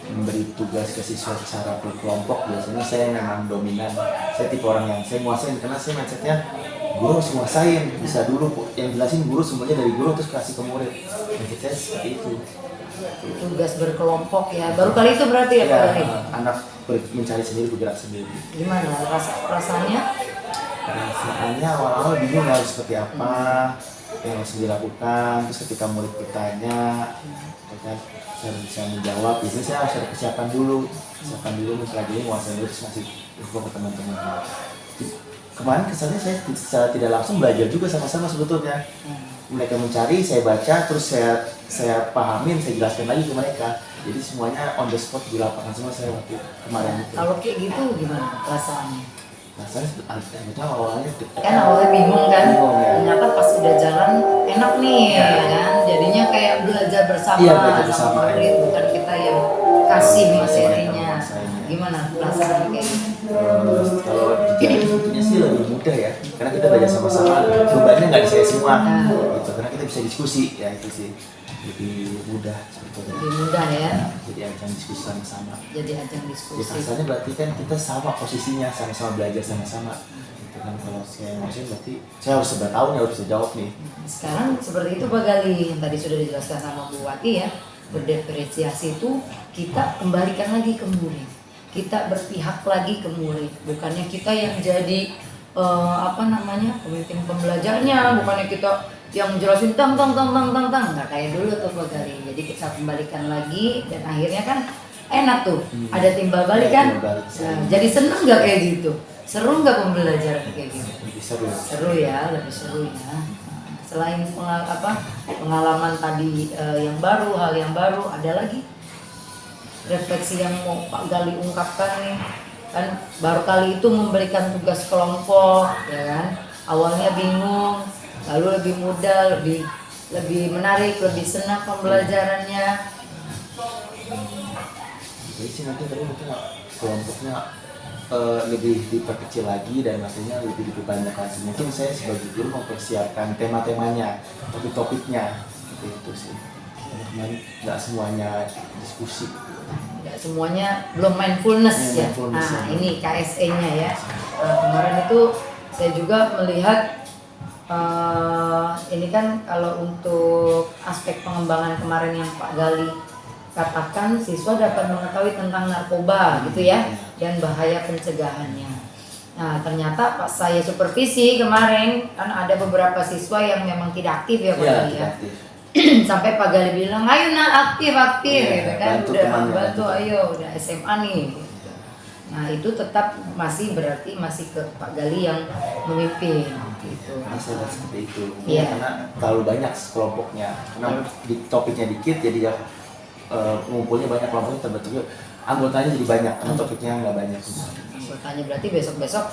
Memberi tugas ke siswa secara berkelompok, biasanya saya memang dominan. Saya tipe orang yang saya nguasain, karena saya mindsetnya guru harus nguasain, bisa dulu yang jelasin guru, semuanya dari guru terus kasih ke murid. Mindset saya seperti itu. Tugas berkelompok ya, baru kali itu berarti ya Pak Gali? Anak mencari sendiri, bergerak sendiri. Gimana perasaannya? Perasaannya awal-awal bingung harus seperti apa yang harus dilakukan. Terus ketika murid bertanya, saya bisa menjawab. Biasanya saya harus ada persiapan dulu, mempelajari, menguasai dulu, terus ngasih info ke teman-teman. kemarin kesannya saya secara tidak langsung belajar juga sama-sama sebetulnya. Mereka mencari, saya baca, terus saya pahamin, saya jelaskan lagi ke mereka. Jadi semuanya on the spot di lapangan semua saya waktu kemarin itu. Kalau kayak gitu gimana perasaannya? Rasanya sebetulnya awalnya Kan awalnya bingung kan, Bingung, ya. ternyata pas udah jalan enak nih ya kan, jadinya kayak belajar bersama, Iya, belajar bersama. murid, bukan kita yang kasih Kasih materinya. materinya. Gimana perasaan kayak gitu? Kalau dijalani sebetulnya sih lebih mudah ya, karena kita belajar sama-sama, bebannya nggak di saya semua, gitu. Karena kita bisa diskusi, ya itu sih lebih mudah sebetulnya. Lebih mudah ya, Jadi ajang diskusi sama-sama. jadi ajang Ya diskusi. rasanya berarti kan kita sama posisinya, sama-sama belajar sama-sama. Gitu kan, kalau saya emosi berarti saya harus sudah tahu nih, harus bisa jawab nih. Sekarang seperti itu Pak Gali, yang tadi sudah dijelaskan sama Bu Wati ya, berdiferensiasi itu kita kembalikan lagi ke murid, kita berpihak lagi ke murid, bukannya kita yang jadi pemimpin pembelajarnya, bukannya kita yang jelasin tang nggak kayak dulu tuh Pak Gali. Jadi kita kembalikan lagi dan akhirnya kan enak tuh, ada timbal balik kan. Timbal balik. Nah, jadi seneng nggak kayak gitu, seru nggak pembelajaran kayak gitu? Lebih seru. Seru ya, lebih seru ya. Selain pengalaman tadi yang baru, hal yang baru, ada lagi refleksi yang mau Pak Gali ungkapkan nih. Kan baru kali itu memberikan tugas kelompok, ya kan? Awalnya bingung, lalu lebih mudah, lebih menarik, lebih senang pembelajarannya. Jadi sih mungkin kelompoknya lebih diperkecil lagi dan maksudnya lebih diperbanyak lagi. Mungkin saya sebagai guru mempersiapkan tema-temanya, topik-topiknya, seperti itu sih. Kemarin nggak semuanya diskusi. Nggak semuanya belum mindfulness ya. Mindfulness, Nah ya. ini KSE-nya ya. Kemarin itu saya juga melihat ini kan kalau untuk aspek pengembangan kemarin yang Pak Gali katakan, siswa dapat mengetahui tentang narkoba gitu ya, dan bahaya pencegahannya. Nah ternyata pas saya supervisi kemarin kan ada beberapa siswa yang memang tidak aktif ya Pak Gali ya. Aktif. Sampai Pak Gali bilang ayo nak aktif Iya, gitu kan, bantu udah temannya, bantu bantu. ayo udah SMA nih gitu. Nah itu tetap berarti masih ke Pak Gali yang memimpin gitu. Karena saya lihat seperti itu. Iya. Karena terlalu banyak kelompoknya. Karena di topiknya dikit jadi ya ngumpulnya banyak, kelompoknya terbentuknya anggotanya jadi banyak karena topiknya nggak banyak. Anggotanya berarti besok-besok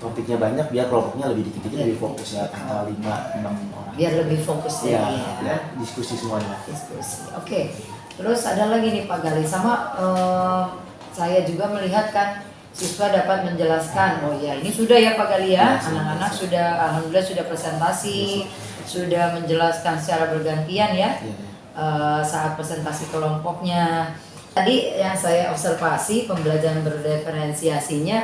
Topiknya banyak biar kelompoknya lebih dikit-dikit, lebih fokus ya, antara 5-6 orang. biar lebih fokus Ya, lagi ya. diskusi semuanya. Diskusi. Oke. Terus ada lagi nih Pak Gali, sama saya juga melihat kan siswa dapat menjelaskan, oh ya ini sudah ya Pak Gali ya, anak-anak sudah alhamdulillah sudah presentasi, sudah menjelaskan secara bergantian ya. Saat presentasi kelompoknya. Tadi yang saya observasi pembelajaran berdiferensiasinya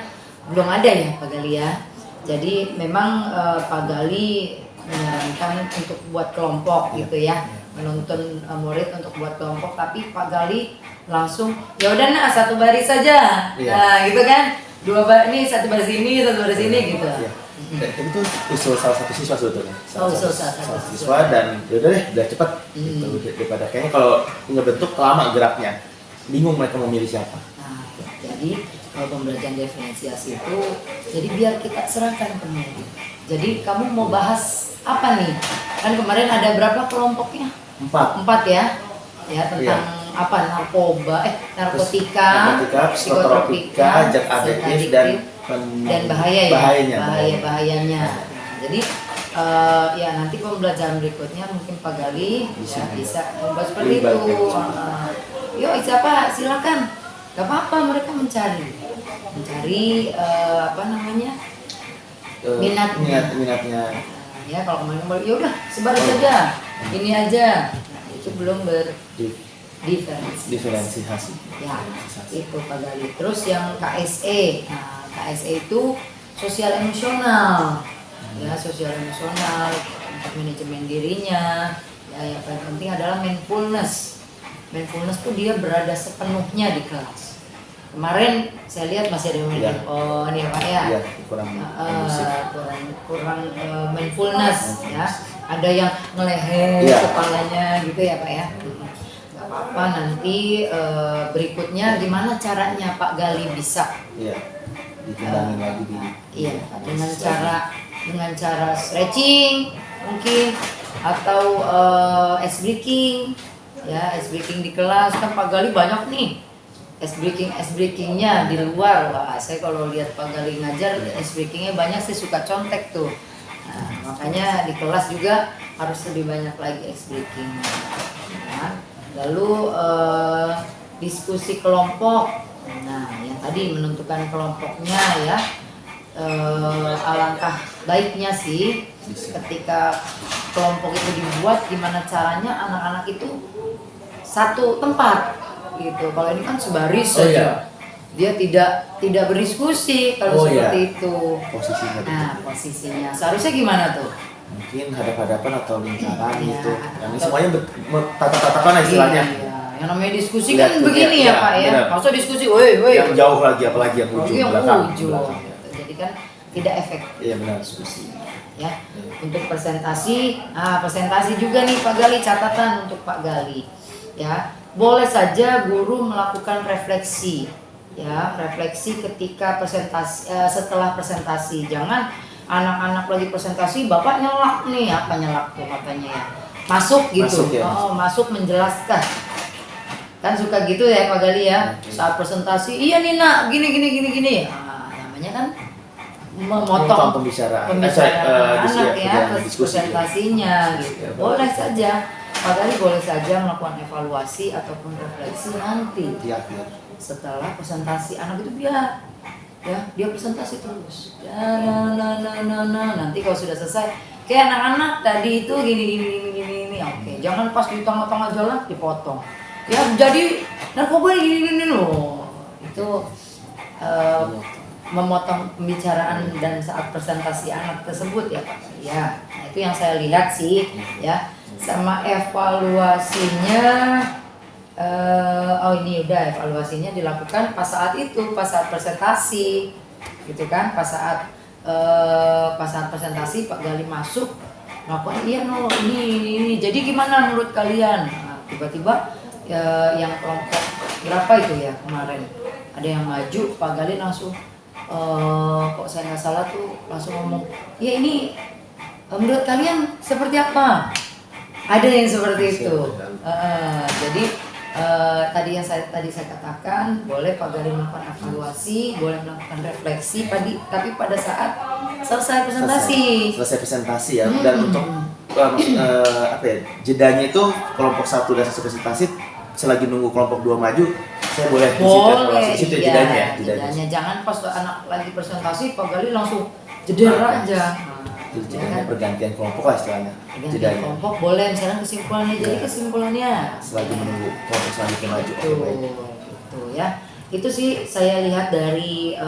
belum ada ya Pak Gali ya. Jadi memang Pak Gali menyarankan untuk buat kelompok gitu ya, menuntun murid untuk buat kelompok, tapi Pak Gali langsung ya udah nak satu baris saja. Iya. Nah gitu kan, ini satu baris ini, satu baris ini gitu. Iya. Dan itu usul salah satu siswa sebetulnya. Usul salah satu siswa dan yaudah deh, biar cepat. Gitu. Daripada kayaknya kalau ngebentuk lama geraknya, bingung mereka mau milih siapa. Nah, jadi kalau pembelajaran diferensiasi itu, jadi biar kita serahkan ke murid. Jadi kamu mau bahas apa nih? Kan kemarin ada berapa kelompoknya? 4. 4 ya? Ya tentang apa? Narkotika, psikotropika, zat adiktif dan bahaya ya. bahayanya. Bahayanya. Jadi ya nanti pembelajaran berikutnya mungkin Pak Gali bisa membuat seperti itu. Yuk siapa silakan. Gak apa-apa, mereka mencari minatnya. Ya kalau kemarin ya udah sebaris saja, ini aja. Nah, itu belum Diferensiasi. Ya itu Pak Gali. Terus yang KSE, nah KSE itu sosial emosional, ya sosial emosional untuk manajemen dirinya. Ya yang paling penting adalah mindfulness. Mindfulness tuh dia berada sepenuhnya di kelas. Kemarin saya lihat masih ada yang main handphone ya Pak ya. Iya, kurang mindfulness ya. Ada yang ngeleher kepalanya gitu ya Pak ya. Gak apa-apa, nanti berikutnya gimana caranya Pak Gali bisa ditimbangin lagi di Iya, dengan cara stretching mungkin atau ice breaking. Ya, ice breaking di kelas kan Pak Gali banyak nih. Ice breakingnya di luar. Wah, saya kalau lihat Pak Gali ngajar ice breakingnya banyak, sih suka contek tuh. Nah, makanya di kelas juga harus lebih banyak lagi ice breaking. Nah, lalu diskusi kelompok. Nah, yang tadi menentukan kelompoknya ya. Alangkah baiknya sih ketika kelompok itu dibuat, gimana caranya anak-anak itu satu tempat gitu. Kalau ini kan sebaris saja. Dia tidak berdiskusi kalau seperti itu. posisinya. Nah, posisinya seharusnya gimana tuh? Mungkin hadap-hadapan atau lingkaran Iya. gitu. Yang semuanya tatap-tatapan lah istilahnya. Iya. Yang namanya diskusi Lihat kan tuh, begini ya, ya Pak ya. benar. Maksudnya diskusi, woi. Yang jauh lagi, apalagi yang ujung Yang belakang. ujung. belakang. Jadi kan tidak efektif Iya benar. diskusinya ya. Untuk presentasi, presentasi juga nih Pak Gali, catatan untuk Pak Gali ya. Boleh saja guru melakukan refleksi ya, refleksi ketika presentasi, setelah presentasi. Jangan anak-anak lagi presentasi bapak nyelak nih, apa nyelak tuh katanya ya, masuk gitu. Masuk, ya. Masuk menjelaskan kan, suka gitu ya Pak Gali ya. Saat presentasi, iya nih nak, gini. Namanya kan memotong pembicaraan anak ya, diskusi, presentasinya gitu. Boleh saja Pak Gali, boleh saja melakukan evaluasi ataupun refleksi nanti di akhir. setelah presentasi. Anak itu dia presentasi terus nanti kalau sudah selesai kayak anak-anak tadi itu gini. Oke, jangan pas di tengah-tengah jalan dipotong ya, jadi narkoba gini loh. Itu memotong pembicaraan dan saat presentasi anak tersebut ya Pak. Ya, nah itu yang saya lihat sih ya. Sama evaluasinya, ini udah evaluasinya dilakukan pas saat itu, pas saat presentasi gitu kan. Pas saat presentasi Pak Gali masuk melakukan, iya no ini jadi gimana menurut kalian. Nah, tiba-tiba yang kelompok berapa itu ya kemarin ada yang maju, Pak Gali langsung kok saya nggak salah tuh langsung ngomong, ya ini menurut kalian seperti apa? Ada yang seperti itu. Jadi tadi saya katakan, boleh Pak Gali melakukan evaluasi, boleh melakukan refleksi tapi pada saat selesai presentasi. Selesai presentasi ya. Dan untuk jedanya itu kelompok 1 dan selesai presentasi, selagi nunggu kelompok 2 maju, saya boleh Boleh, di situ iya, jedanya. Jangan pas anak lagi presentasi Pak Gali langsung jeder aja. Jedanya pergantian kelompok lah istilahnya. Pergantian kelompok boleh, misalnya kesimpulannya. Jadi kesimpulannya selagi menunggu kelompok selanjutnya maju. gitu ya. Itu sih saya lihat dari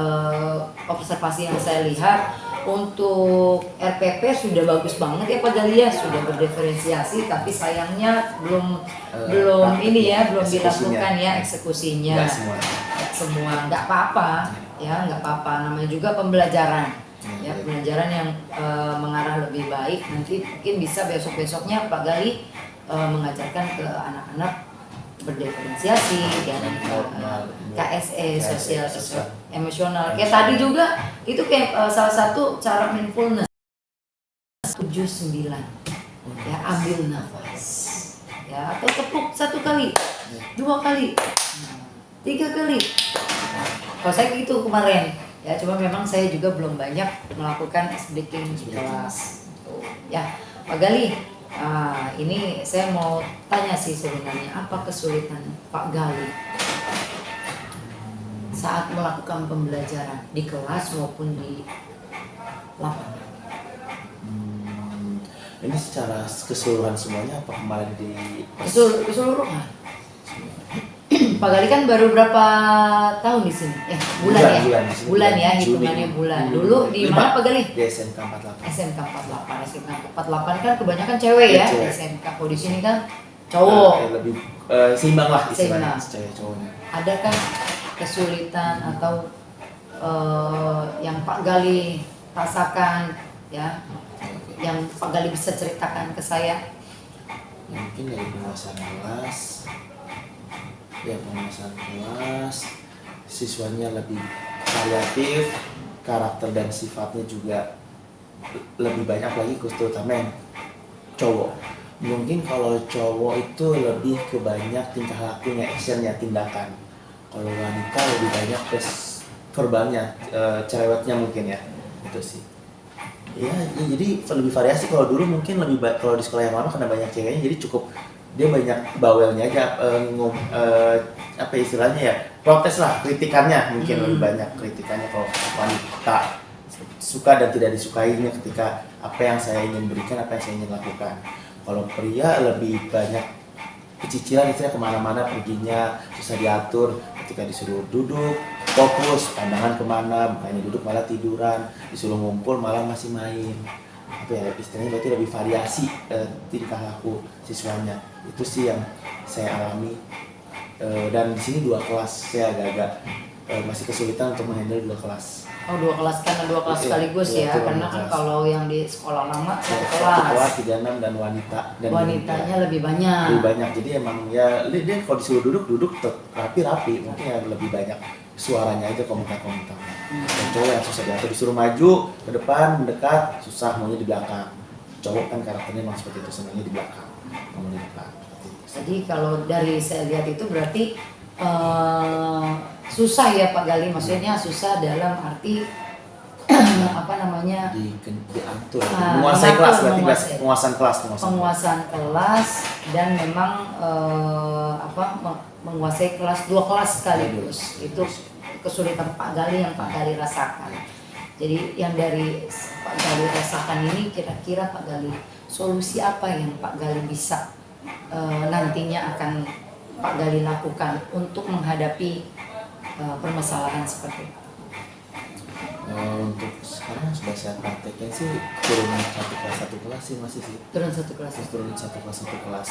observasi yang saya lihat. Untuk RPP sudah bagus banget ya Pak Gali ya, sudah berdiferensiasi, tapi sayangnya belum dilakukan ya eksekusinya. Nggak semua, nggak apa-apa ya, nggak apa-apa, namanya juga pembelajaran ya, pembelajaran yang mengarah lebih baik. Nanti mungkin bisa besok-besoknya Pak Gali mengajarkan ke anak-anak berdiferensiasi dan KSE, sosial emosional. Kayak tadi juga itu kayak salah satu cara mindfulness 7-9 ya, ambil nafas ya, atau tepuk 1 kali, 2 kali, 3 kali. Kalau saya gitu kemarin ya, cuma memang saya juga belum banyak melakukan breathing di kelas ya Pak Gali. Ini saya mau tanya sih sebenarnya, apa kesulitan Pak Gali saat melakukan pembelajaran di kelas maupun di lapangan? Ini secara keseluruhan semuanya apa kemarin di keseluruhan? Pak Gali kan baru berapa tahun di sini? Bulan ya, hitungannya bulan. Dulu di mana Pak Gali? Di SMK 48. SMK 48 kan kebanyakan cewek ya. SMK, kalau di sini kan cowok. Lebih seimbang lah Seimbang. cewek cowoknya. Adakah kesulitan atau yang Pak Gali rasakan ya, yang Pak Gali bisa ceritakan ke saya? Mungkin dari pengawasan kelas, siswanya lebih variatif, karakter dan sifatnya juga lebih banyak lagi, terutama yang cowok. Mungkin kalau cowok itu lebih ke banyak tingkah lakunya, actionnya, tindakan. Kalau wanita lebih banyak verbalnya, cerewetnya mungkin ya, itu sih. Ya, jadi lebih variasi. Kalau dulu mungkin lebih kalau di sekolah yang lama karena banyak ceweknya, jadi cukup dia banyak bawelnya aja, apa istilahnya ya, protes lah, kritikannya mungkin lebih banyak kritikannya. Kalau wanita suka dan tidak disukainya ketika apa yang saya ingin berikan, apa yang saya ingin lakukan. Kalau pria lebih banyak kecicilan, istilahnya kemana-mana perginya, susah diatur, ketika disuruh duduk, fokus, pandangan kemana, bukannya duduk malah tiduran, disuruh ngumpul malah masih main. Apa ya, istilahnya berarti lebih variasi tingkah laku siswanya. Itu sih yang saya alami. Dan di sini 2 kelas, saya agak-agak masih kesulitan untuk menghandle 2 kelas. Oh, 2 kelas, karena 2 kelas sekaligus ya, karena kan kalau yang di sekolah lama 1 kelas 36 dan wanita dan wanitanya lebih banyak. Lebih banyak, jadi emang ya dia kalau disuruh duduk rapi, mungkin ya lebih banyak suaranya aja, komentar-komentar. Dan cowok yang susah diatur, disuruh maju ke depan, mendekat, susah, maunya di belakang. Cowok kan karakternya memang seperti itu, senangnya di belakang, mau di depan. Jadi kalau dari saya lihat itu berarti susah ya Pak Gali, maksudnya susah dalam arti apa namanya, diatur, menguasai kelas, berarti penguasaan kelas, penguasaan kelas, dan memang menguasai kelas, 2 kelas sekaligus. Itu kesulitan Pak Gali yang Pak Gali rasakan. Jadi yang dari Pak Gali rasakan ini, kira-kira Pak Gali solusi apa yang Pak Gali bisa nantinya akan Pak Gali lakukan untuk menghadapi permasalahan seperti itu? Untuk sekarang sudah saya praktekkan sih, turunin 1 kelas sih masih sih. Turunin 1 kelas. Turunin 1 kelas.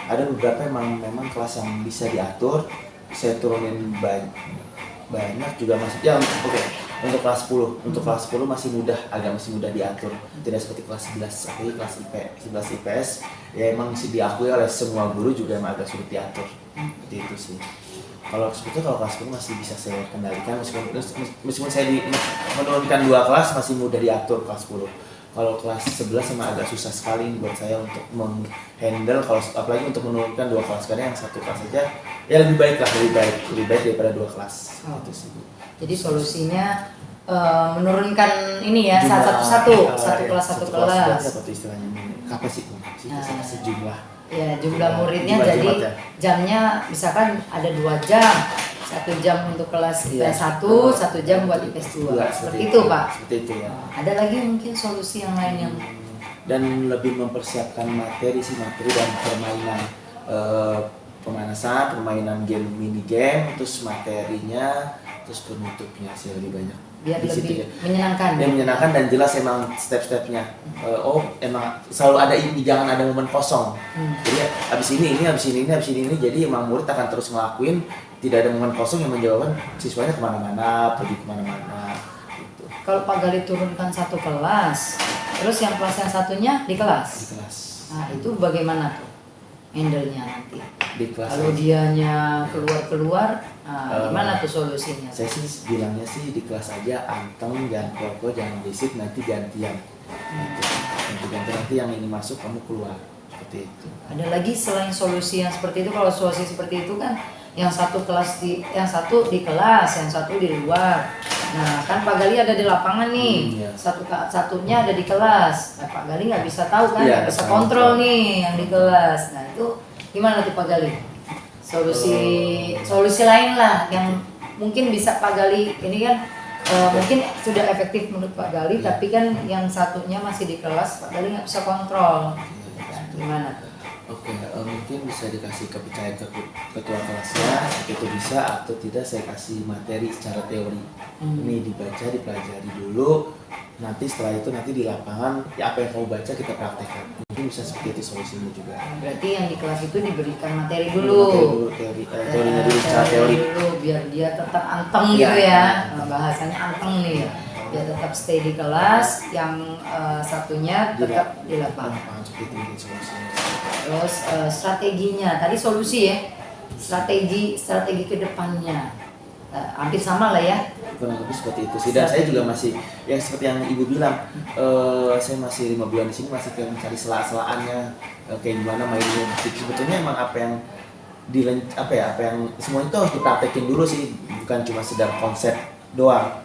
Ada beberapa memang kelas yang bisa diatur, saya turunin banyak juga masih. Ya untuk kelas 10, untuk kelas 10 masih mudah diatur. Tidak seperti kelas 11, apalagi kelas 11 IPS ya emang masih diakui oleh semua guru juga emang agak sulit diatur. Seperti itu sih. Kalau sebetulnya kelas 10 masih bisa saya kendalikan, meskipun saya menurunkan 2 kelas masih mudah diatur kelas 10. Kalau kelas 11 sama agak susah sekali buat saya untuk menghandle, kalau apalagi untuk menurunkan 2 kelas, karena yang 1 kelas saja ya lebih baik daripada 2 kelas. Itu sih. Jadi solusinya menurunkan ini ya, satu kelas. Seperti istilahnya kapasitas jumlah. Ya, jumlah muridnya, jadi jamnya misalkan ada 2 jam, 1 jam untuk kelas IPS 1, 1 jam buat IPS 2. Seperti itu Pak. Seperti itu ya. Ada lagi mungkin solusi yang lain yang dan lebih mempersiapkan materi dan permainan, pemanasan, permainan mini game, terus materinya, terus penutupnya sih lebih banyak. Biar di lebih situ, menyenangkan. Ya, menyenangkan dan jelas emang step-stepnya. Emang selalu ada ini, jangan ada momen kosong. Jadi abis ini, jadi emang murid akan terus ngelakuin, tidak ada momen kosong yang menjawabkan siswanya kemana-mana, pergi kemana-mana. Gitu. Kalau Pak Gali turunkan 1 kelas, terus yang kelas yang satunya di kelas. Nah itu bagaimana tuh handle-nya nanti? Di kelas. Kalau dianya keluar, gimana tuh solusinya? Saya sih bilangnya sih di kelas aja anteng, jangan keluar, jangan berisik, nanti gantian. Nanti yang ini masuk kamu keluar, seperti itu. Ada lagi selain solusi yang seperti itu? Kalau solusi seperti itu kan yang satu di kelas, yang satu di luar. Nah kan Pak Gali ada di lapangan nih, satunya ada di kelas. Nah, Pak Gali nggak bisa tahu kan, nggak bisa kontrol nih yang di kelas. Nah itu gimana tuh Pak Gali? Solusi lain lah yang mungkin bisa Pak Gali ini kan mungkin sudah efektif menurut Pak Gali, tapi kan yang satunya masih di kelas, Pak Gali nggak bisa kontrol. Gimana tuh? Oke, mungkin bisa dikasih kepercayaan ke ketua kelasnya, itu bisa, atau tidak saya kasih materi secara teori. Ini dibaca, dipelajari dulu, nanti setelah itu nanti di lapangan ya apa yang kamu baca kita praktekkan. Mungkin bisa seperti itu solusinya juga. Berarti yang di kelas itu diberikan materi dulu. Teorinya dulu, secara teori dulu, biar dia tetap anteng gitu ya. Bahasanya anteng nih. Biar tetap stay di kelas, yang satunya tetap di lapangan. Seperti itu solusinya. Terus strateginya, tadi solusi ya, strategi ke depannya. hampir sama lah ya. kurang lebih seperti itu sih. Dan saya juga masih yang seperti yang ibu bilang, saya masih 5 bulan di sini masih kayak mencari sela-selaannya, kayak gimana mainnya. Sebetulnya emang apa yang apa yang semua itu harus dipraktekin dulu sih, bukan cuma sekedar konsep doang,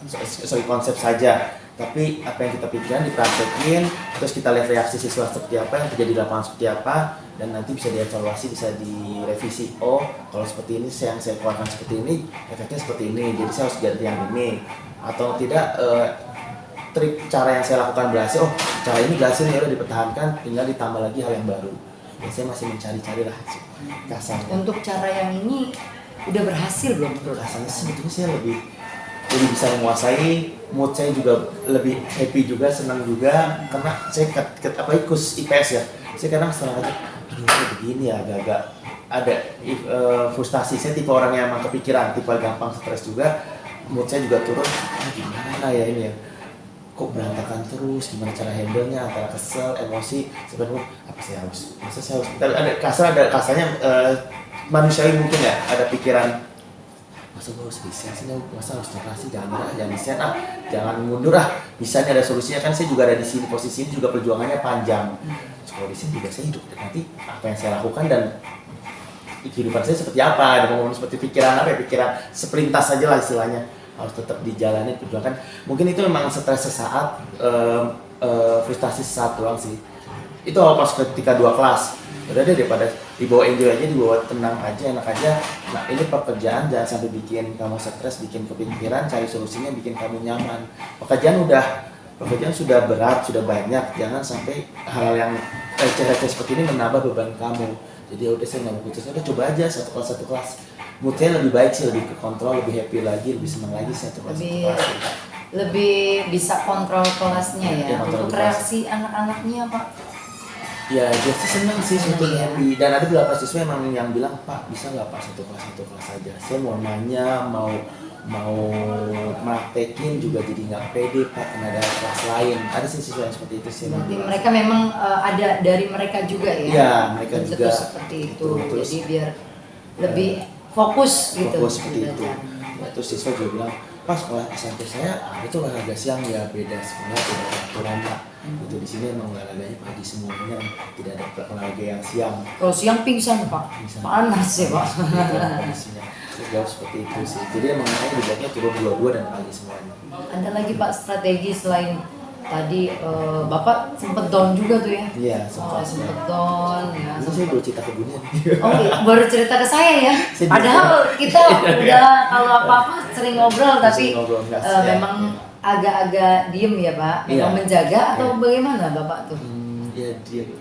konsep saja, tapi apa yang kita pikirkan dipraktekin, terus kita lihat reaksi siswa seperti apa, yang terjadi di lapangan seperti apa, dan nanti bisa dievaluasi, bisa direvisi. Oh, kalau seperti ini yang saya keluarkan seperti ini, efeknya seperti ini, jadi saya harus ganti yang ini, atau tidak trik cara yang saya lakukan berhasil. Oh, cara ini berhasil, ya udah dipertahankan, tinggal ditambah lagi hal yang baru. Ya, saya masih mencari-cari lah kasarnya. Untuk cara yang ini udah berhasil belum? Rasanya sebetulnya saya lebih bisa menguasai, mood saya juga lebih happy juga, senang juga, karena saya ikut IPS ya. Saya kadang setelah aja, aduh kayak begini ya, agak-agak ada frustasi. Saya tipe orang yang emang kepikiran, tipe gampang stres juga, mood saya juga turun. Gimana ya ini ya, kok berantakan terus, gimana cara handle-nya, antara kesel, emosi, sebenarnya apa sih masa saya harus, ada kasarnya manusiawi mungkin ya, ada pikiran, masa gue harus resign sih, masa harus nyerah sih, jangan resign jangan mundur bisa nih ada solusinya. Kan saya juga ada di sini, posisi ini juga perjuangannya panjang. Kalau di sini juga saya hidup, nanti apa yang saya lakukan dan kehidupan saya seperti apa, ada momen seperti pikiran seperintas saja lah istilahnya, harus tetap dijalani, perjuangkan. Mungkin itu memang stres sesaat, frustasi sesaat doang sih. Itu pas ketika 2 kelas, udah deh daripada dibawa enjoy aja, dibawa tenang aja, enak aja. Nah ini pekerjaan jangan sampai bikin kamu stres, bikin kepikiran, cari solusinya bikin kamu nyaman. Pekerjaan sudah berat, sudah banyak, jangan sampai hal yang receh-receh seperti ini menambah beban kamu. Jadi udah saya nggak mau putus, udah coba aja satu kelas. Moodnya lebih baik sih, lebih ke kontrol, lebih happy lagi, lebih senang lagi satu kelas. Lebih bisa kontrol kelasnya ya. Untuk reaksi anak-anaknya Pak? Ya dia sih seneng sih sebetulnya, happy. Dan ada beberapa siswa yang bilang, Pak bisa nggak Pak satu kelas aja. Saya mau nanya, mau praktekin juga jadi nggak pede Pak, karena ada kelas lain. Ada sih siswa yang seperti itu sih. Berarti mereka memang ada dari mereka juga ya? Iya, mereka juga seperti itu. Terus, jadi biar lebih fokus gitu. Fokus seperti itu. Ya, terus siswa juga bilang, Pak sekolah SMP saya itu olahraga siang ya, beda sekolah tidak aturan Pak. Itu di sini emang olahraganya pagi semuanya, tidak ada olahraga yang siang. Kalau siang pingsan Pak, panas ya Pak. Jauh seperti itu sih. Jadi emang dibuatnya turun 22 dan pagi semuanya. Ada lagi Pak strategi selain tadi Bapak sempet down juga tuh ya? Iya, sempat down ya. Ini saya baru cerita ke Bunia. Oh iya, baru cerita ke saya ya. Padahal kita udah kalau apa-apa sering ngobrol, tapi memang agak-agak diem ya Pak. Memang menjaga atau bagaimana Bapak tuh? Ya diem.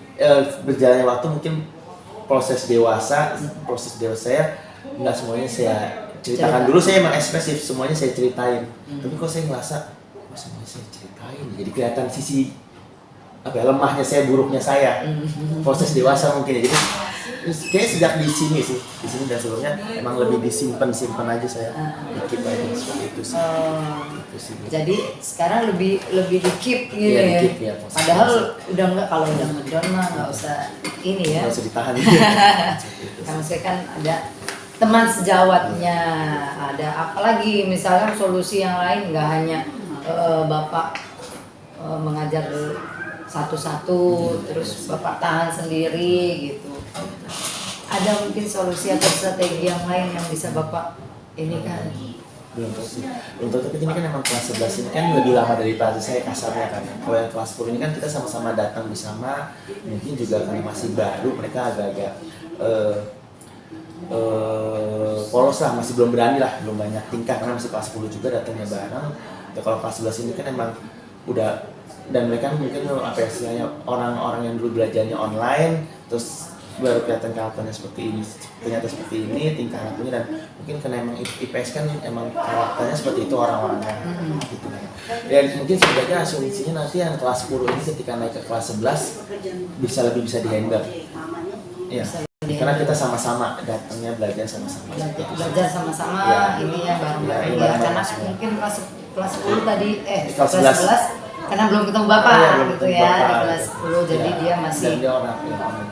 Berjalannya waktu mungkin proses dewasa saya nggak semuanya saya ceritakan. Dulu saya emang ekspresif, semuanya saya ceritain. Tapi kok saya ngerasa semuanya saya ceritain, jadi kelihatan sisi lemahnya saya, buruknya saya. Proses dewasa mungkin ya. Jadi kayak sejak di sini dan sebelumnya emang lebih disimpan aja saya, dikit aja seperti itu sih. Itu sih. Jadi sekarang lebih di keep gitu ya. Ya. Padahal udah enggak, kalau udah ngedown mah nggak usah ini ya. Nggak usah ditahan. Karena saya kan ada teman sejawatnya, ada apalagi misalnya solusi yang lain, nggak hanya Bapak mengajar satu-satu terus Bapak tahan sendiri gitu. Ada mungkin solusi atau strategi yang lain yang bisa Bapak ini kan? Belum tahu, tapi ini kan emang kelas 11 ini kan lebih lama dari kelas saya kasarnya kan. Kalau yang kelas 10 ini kan kita sama-sama datang bersama, mungkin juga karena masih baru, mereka agak-agak polos lah, masih belum berani lah, belum banyak tingkah karena masih kelas 10 juga datangnya bareng. Ya, kalau kelas 11 ini kan emang udah, dan mereka mungkin istilahnya orang-orang yang dulu belajarnya online, terus baru kelihatan karakternya seperti ini, ternyata seperti ini tingkah lakunya, dan mungkin karena emang IPS kan emang karakternya seperti itu orang-orangnya gitu kan. Dan mungkin sebenarnya asumsinya nanti yang kelas 10 ini ketika naik ke kelas 11 bisa dihandle. Iya. Karena kita sama-sama datangnya belajar sama-sama. Belajar sama-sama ya. Ini ya bareng-bareng ya. Karena mungkin kelas 10 tadi kelas 11 karena belum ketemu Bapak gitu ya di kelas 10, jadi dia masih dan dia orang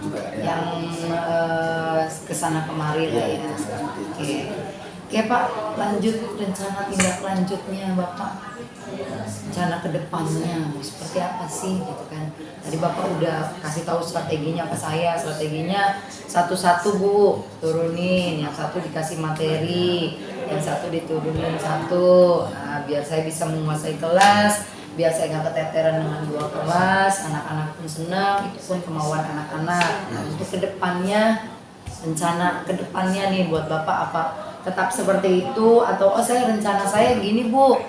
juga yang kesana kemari lah ya. Oke. Oke Pak, lanjut rencana tindak lanjutnya Bapak. Rencana kedepannya seperti apa sih gitu kan? Tadi Bapak udah kasih tahu strateginya ke saya. Strateginya satu-satu Bu, turunin. Yang satu dikasih materi, yang satu diturunin satu. Nah, biar saya bisa menguasai kelas, biar saya nggak keteteran dengan 2 kelas, anak-anak pun senang, itu pun kemauan anak-anak. Nah, untuk kedepannya, rencana kedepannya nih buat Bapak apa? Tetap seperti itu atau rencana saya gini Bu,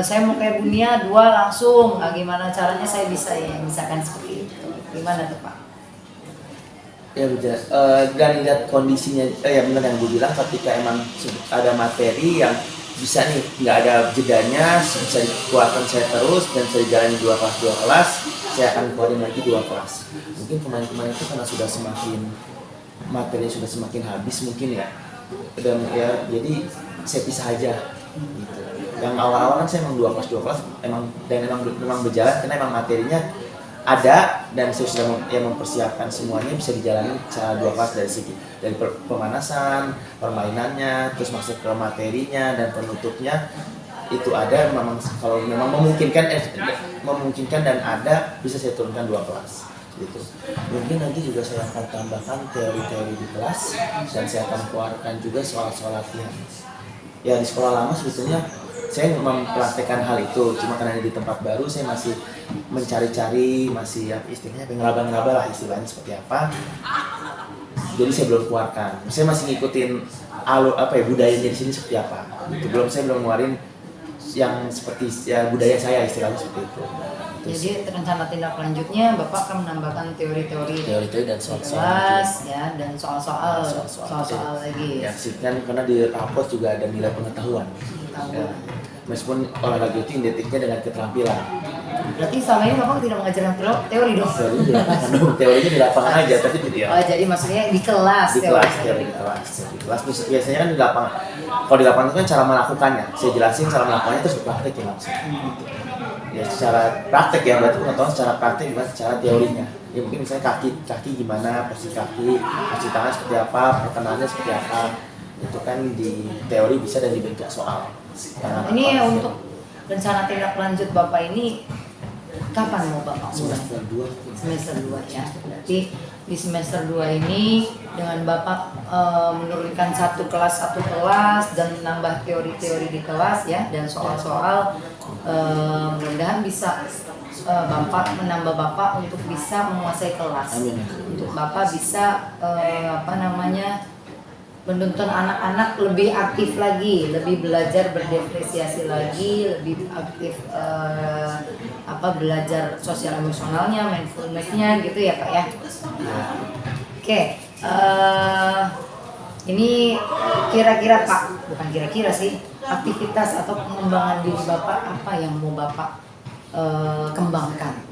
saya mau kayak Bunia 2 langsung. Nah, gimana caranya saya bisa ya misalkan seperti itu? Gimana tuh Pak? Ya betul. Dan lihat kondisinya, ya benar yang gue bilang, ketika emang ada materi yang bisa nih nggak ada jedanya, bisa dikeluarkan saya terus dan saya jalani 2 kelas, saya akan keluarin lagi 2 kelas. Mungkin kemarin itu karena sudah semakin materi sudah semakin habis mungkin ya, dan ya jadi saya pisah aja gitu. Yang awal-awal kan saya emang 2 kelas memang berjalan karena emang materinya ada dan saya sudah mempersiapkan semuanya bisa dijalani secara 2 kelas dari pemanasan, permainannya, terus masuk ke materinya dan penutupnya itu ada. Memang kalau memang memungkinkan dan ada bisa saya turunkan 2 kelas gitu. Mungkin nanti juga saya akan tambahkan teori-teori di kelas dan saya akan keluarkan juga soal-soal latihan. Ya di sekolah lama sebetulnya saya mempraktekkan hal itu, cuma karena di tempat baru saya masih mencari-cari, masih istilahnya ngeraba-ngeraba lah istilahnya seperti apa. Jadi saya belum keluarkan. Saya masih ngikutin budayanya di sini seperti apa. Gitu. Saya belum ngeluarin yang seperti ya budaya saya istilahnya seperti itu. Jadi rencana tindak lanjutnya Bapak akan menambahkan teori-teori dan soal-soal kelas ya, dan soal-soal lagi. Ya sih kan karena di raport juga ada nilai pengetahuan. Ya, meskipun olahraga itu identiknya dengan keterampilan. Berarti selama ini Bapak tidak mengajarkan teori dong? Teorinya di lapangan aja, tapi tidak. Oh, jadi maksudnya di kelas. Di kelas biasanya kan di lapangan. Kalau di lapangan itu kan cara melakukannya. Saya jelasin cara melakukannya terus praktekin langsung. Ya secara praktek ya, berarti pengetahuan secara praktek bukan secara teorinya. Ya mungkin misalnya kaki gimana, posisi kaki, posisi tangan seperti apa, perkenalannya seperti apa. Itu kan di teori bisa dan dibentuk soal. Ini untuk rencana tindak lanjut Bapak ini kapan mau Bapak mulai? Semester 2 ya. Berarti di semester 2 ini dengan Bapak menurunkan satu kelas dan menambah teori-teori di kelas ya, dan soal-soal mudah-mudahan bisa menambah Bapak untuk bisa menguasai kelas. Untuk Bapak bisa menuntun anak-anak lebih aktif lagi, lebih belajar berdifferensiasi lagi, lebih aktif belajar sosial emosionalnya, mindfulness-nya gitu ya Pak ya. Oke, ini kira-kira Pak, bukan kira-kira sih, aktivitas atau pengembangan diri Bapak apa yang mau Bapak kembangkan?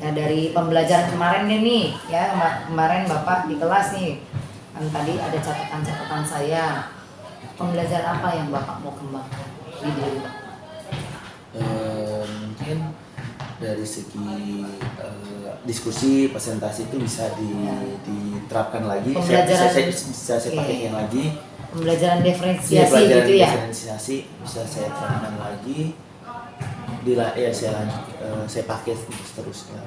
Ya dari pembelajaran kemarin nih ya, kemarin Bapak di kelas nih, kan tadi ada catatan-catatan saya. Pembelajaran apa yang Bapak mau kembangkan di diri Bapak? Mungkin dari segi diskusi, presentasi itu bisa diterapkan lagi. Saya pakaikan lagi. Pembelajaran diferensiasi gitu ya? Diferensiasi bisa saya terapkan lagi. Saya pakai seterusnya.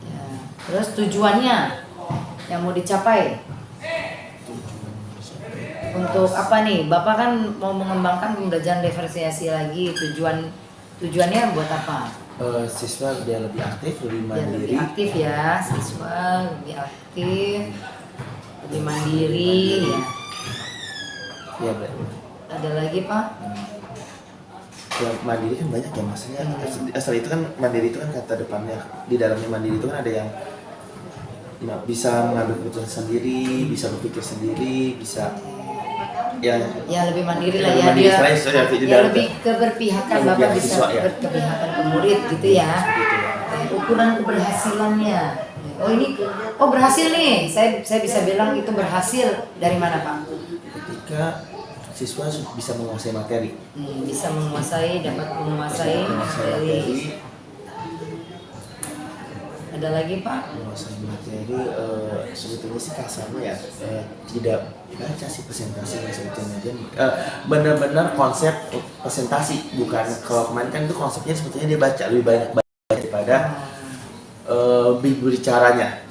Ya. Terus tujuannya yang mau dicapai untuk apa nih? Bapak kan mau mengembangkan pembelajaran diferensiasi lagi. Tujuannya buat apa? Siswa dia lebih aktif, lebih mandiri. Lebih aktif ya, siswa lebih aktif, lebih mandiri ya. Iya betul. Ada lagi Pak? Ya, mandiri kan banyak ya maksudnya. Asal itu kan mandiri itu kan kata depannya, di dalamnya mandiri itu kan ada yang bisa mengambil keputusan sendiri, bisa berpikir sendiri, bisa ya lebih mandiri lah ya, mandiri dia lebih keberpihakan, Bapak bisa berkeberpihakan ke murid gitu ya. Ukuran keberhasilannya, berhasil nih, saya bisa bilang itu berhasil dari mana Pak? Ketika siswa bisa menguasai materi, dapat menguasai materi. Ada Ada lagi Pak? Penguasaan materi sebetulnya sih kasarnya ya tidak baca sih presentasinya sebetulnya dia benar-benar konsep presentasi, bukan kalau kemarin kan itu konsepnya sebetulnya dia baca lebih banyak daripada berbicaranya.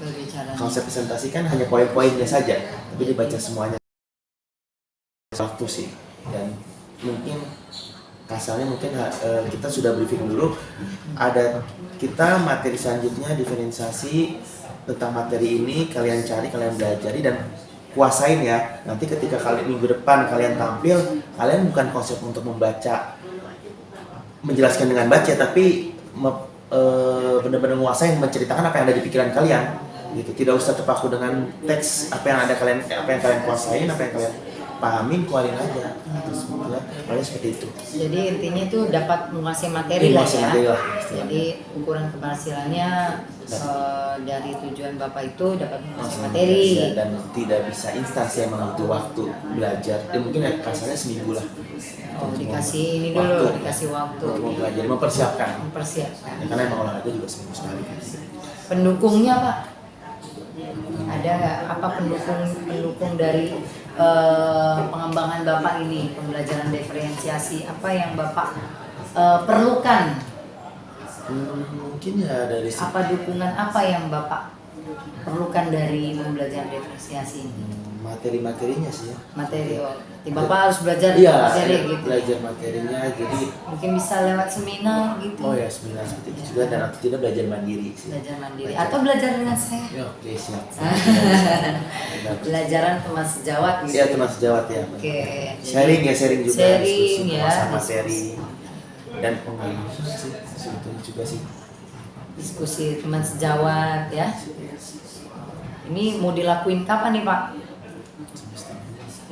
Konsep presentasi kan hanya poin-poinnya saja, tapi dia baca semuanya waktu sih. Dan mungkin kasarnya mungkin kita sudah briefing dulu, ada kita materi selanjutnya diferensiasi tentang materi ini, kalian cari, kalian belajar dan kuasain ya. Nanti ketika kalian minggu depan kalian tampil, kalian bukan konsep untuk membaca, menjelaskan dengan baca, tapi benar-benar menguasai, menceritakan apa yang ada di pikiran kalian gitu. Tidak usah terpaku dengan teks, apa yang kalian kuasain, apa yang kalian pahamin, keluarin aja. Terus paling seperti itu. Jadi intinya itu dapat menguasai materi lah ya. Materi lah, jadi ukuran keberhasilannya dari tujuan Bapak itu dapat menguasai materi dan tidak bisa instansi yang butuh waktu belajar. Ya mungkin ya kasarnya seminggu lah. Dikasih ini dulu, dikasih waktu untuk belajar, mempersiapkan. Ya, karena emang olahraga juga seminggu sekali kan. Pendukungnya Pak, ada nggak apa pendukung dari pengembangan Bapak ini, pembelajaran diferensiasi, apa yang Bapak perlukan? Mungkin ya dari apa dukungan apa yang Bapak perlukan dari pembelajaran diferensiasi ini? Materi-materinya sih ya. Materi, Bapak harus belajar materi gitu. Belajar materinya, jadi mungkin bisa lewat seminar gitu. Oh ya, seminar seperti itu juga, dan atau tidak belajar mandiri sih. Belajar mandiri atau belajar dengan saya. Ya, oke, siap. Belajaran teman sejawat gitu. Iya, teman sejawat ya. Oke. Sharing juga. Sharing ya. Materi dan pengalaman sih sebetulnya juga sih. Diskusi teman sejawat ya. Ini mau dilakuin kapan nih Pak?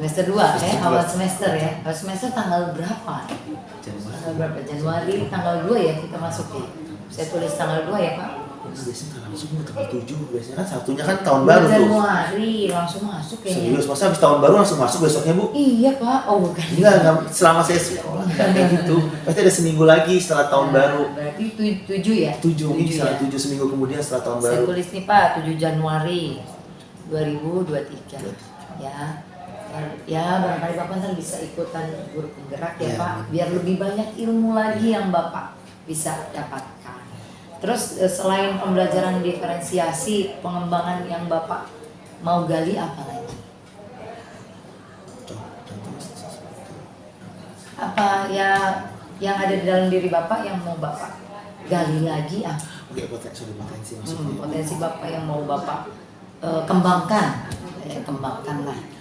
Semester 2 ya, awal semester ya. Awal semester tanggal berapa? Januari tanggal 2 ya kita masuk ya. Saya tulis tanggal 2 ya Pak. Biasanya langsung tanggal 7, biasanya kan satunya kan tahun baru tuh. Januari langsung masuk kayaknya. Serius, masa habis tahun baru langsung masuk besoknya Bu? Iya Pak, oh bukan. Enggak, selama saya sekolah enggak kayak gitu. Pasti ada seminggu lagi setelah tahun baru. Berarti 7 ya? 7 misalnya 7 seminggu kemudian setelah tahun baru. Saya tulis nih Pak, 7 Januari 2023 ya. Ya barangkali Bapak ntar bisa ikutan guru penggerak ya Pak, biar lebih banyak ilmu lagi yang Bapak bisa dapatkan. Terus selain pembelajaran diferensiasi, pengembangan yang Bapak mau gali apa lagi? Apa ya yang ada di dalam diri Bapak yang mau Bapak gali lagi apa? Oke, potensi maksudnya. Potensi Bapak yang mau Bapak kembangkan, kembangkan lah.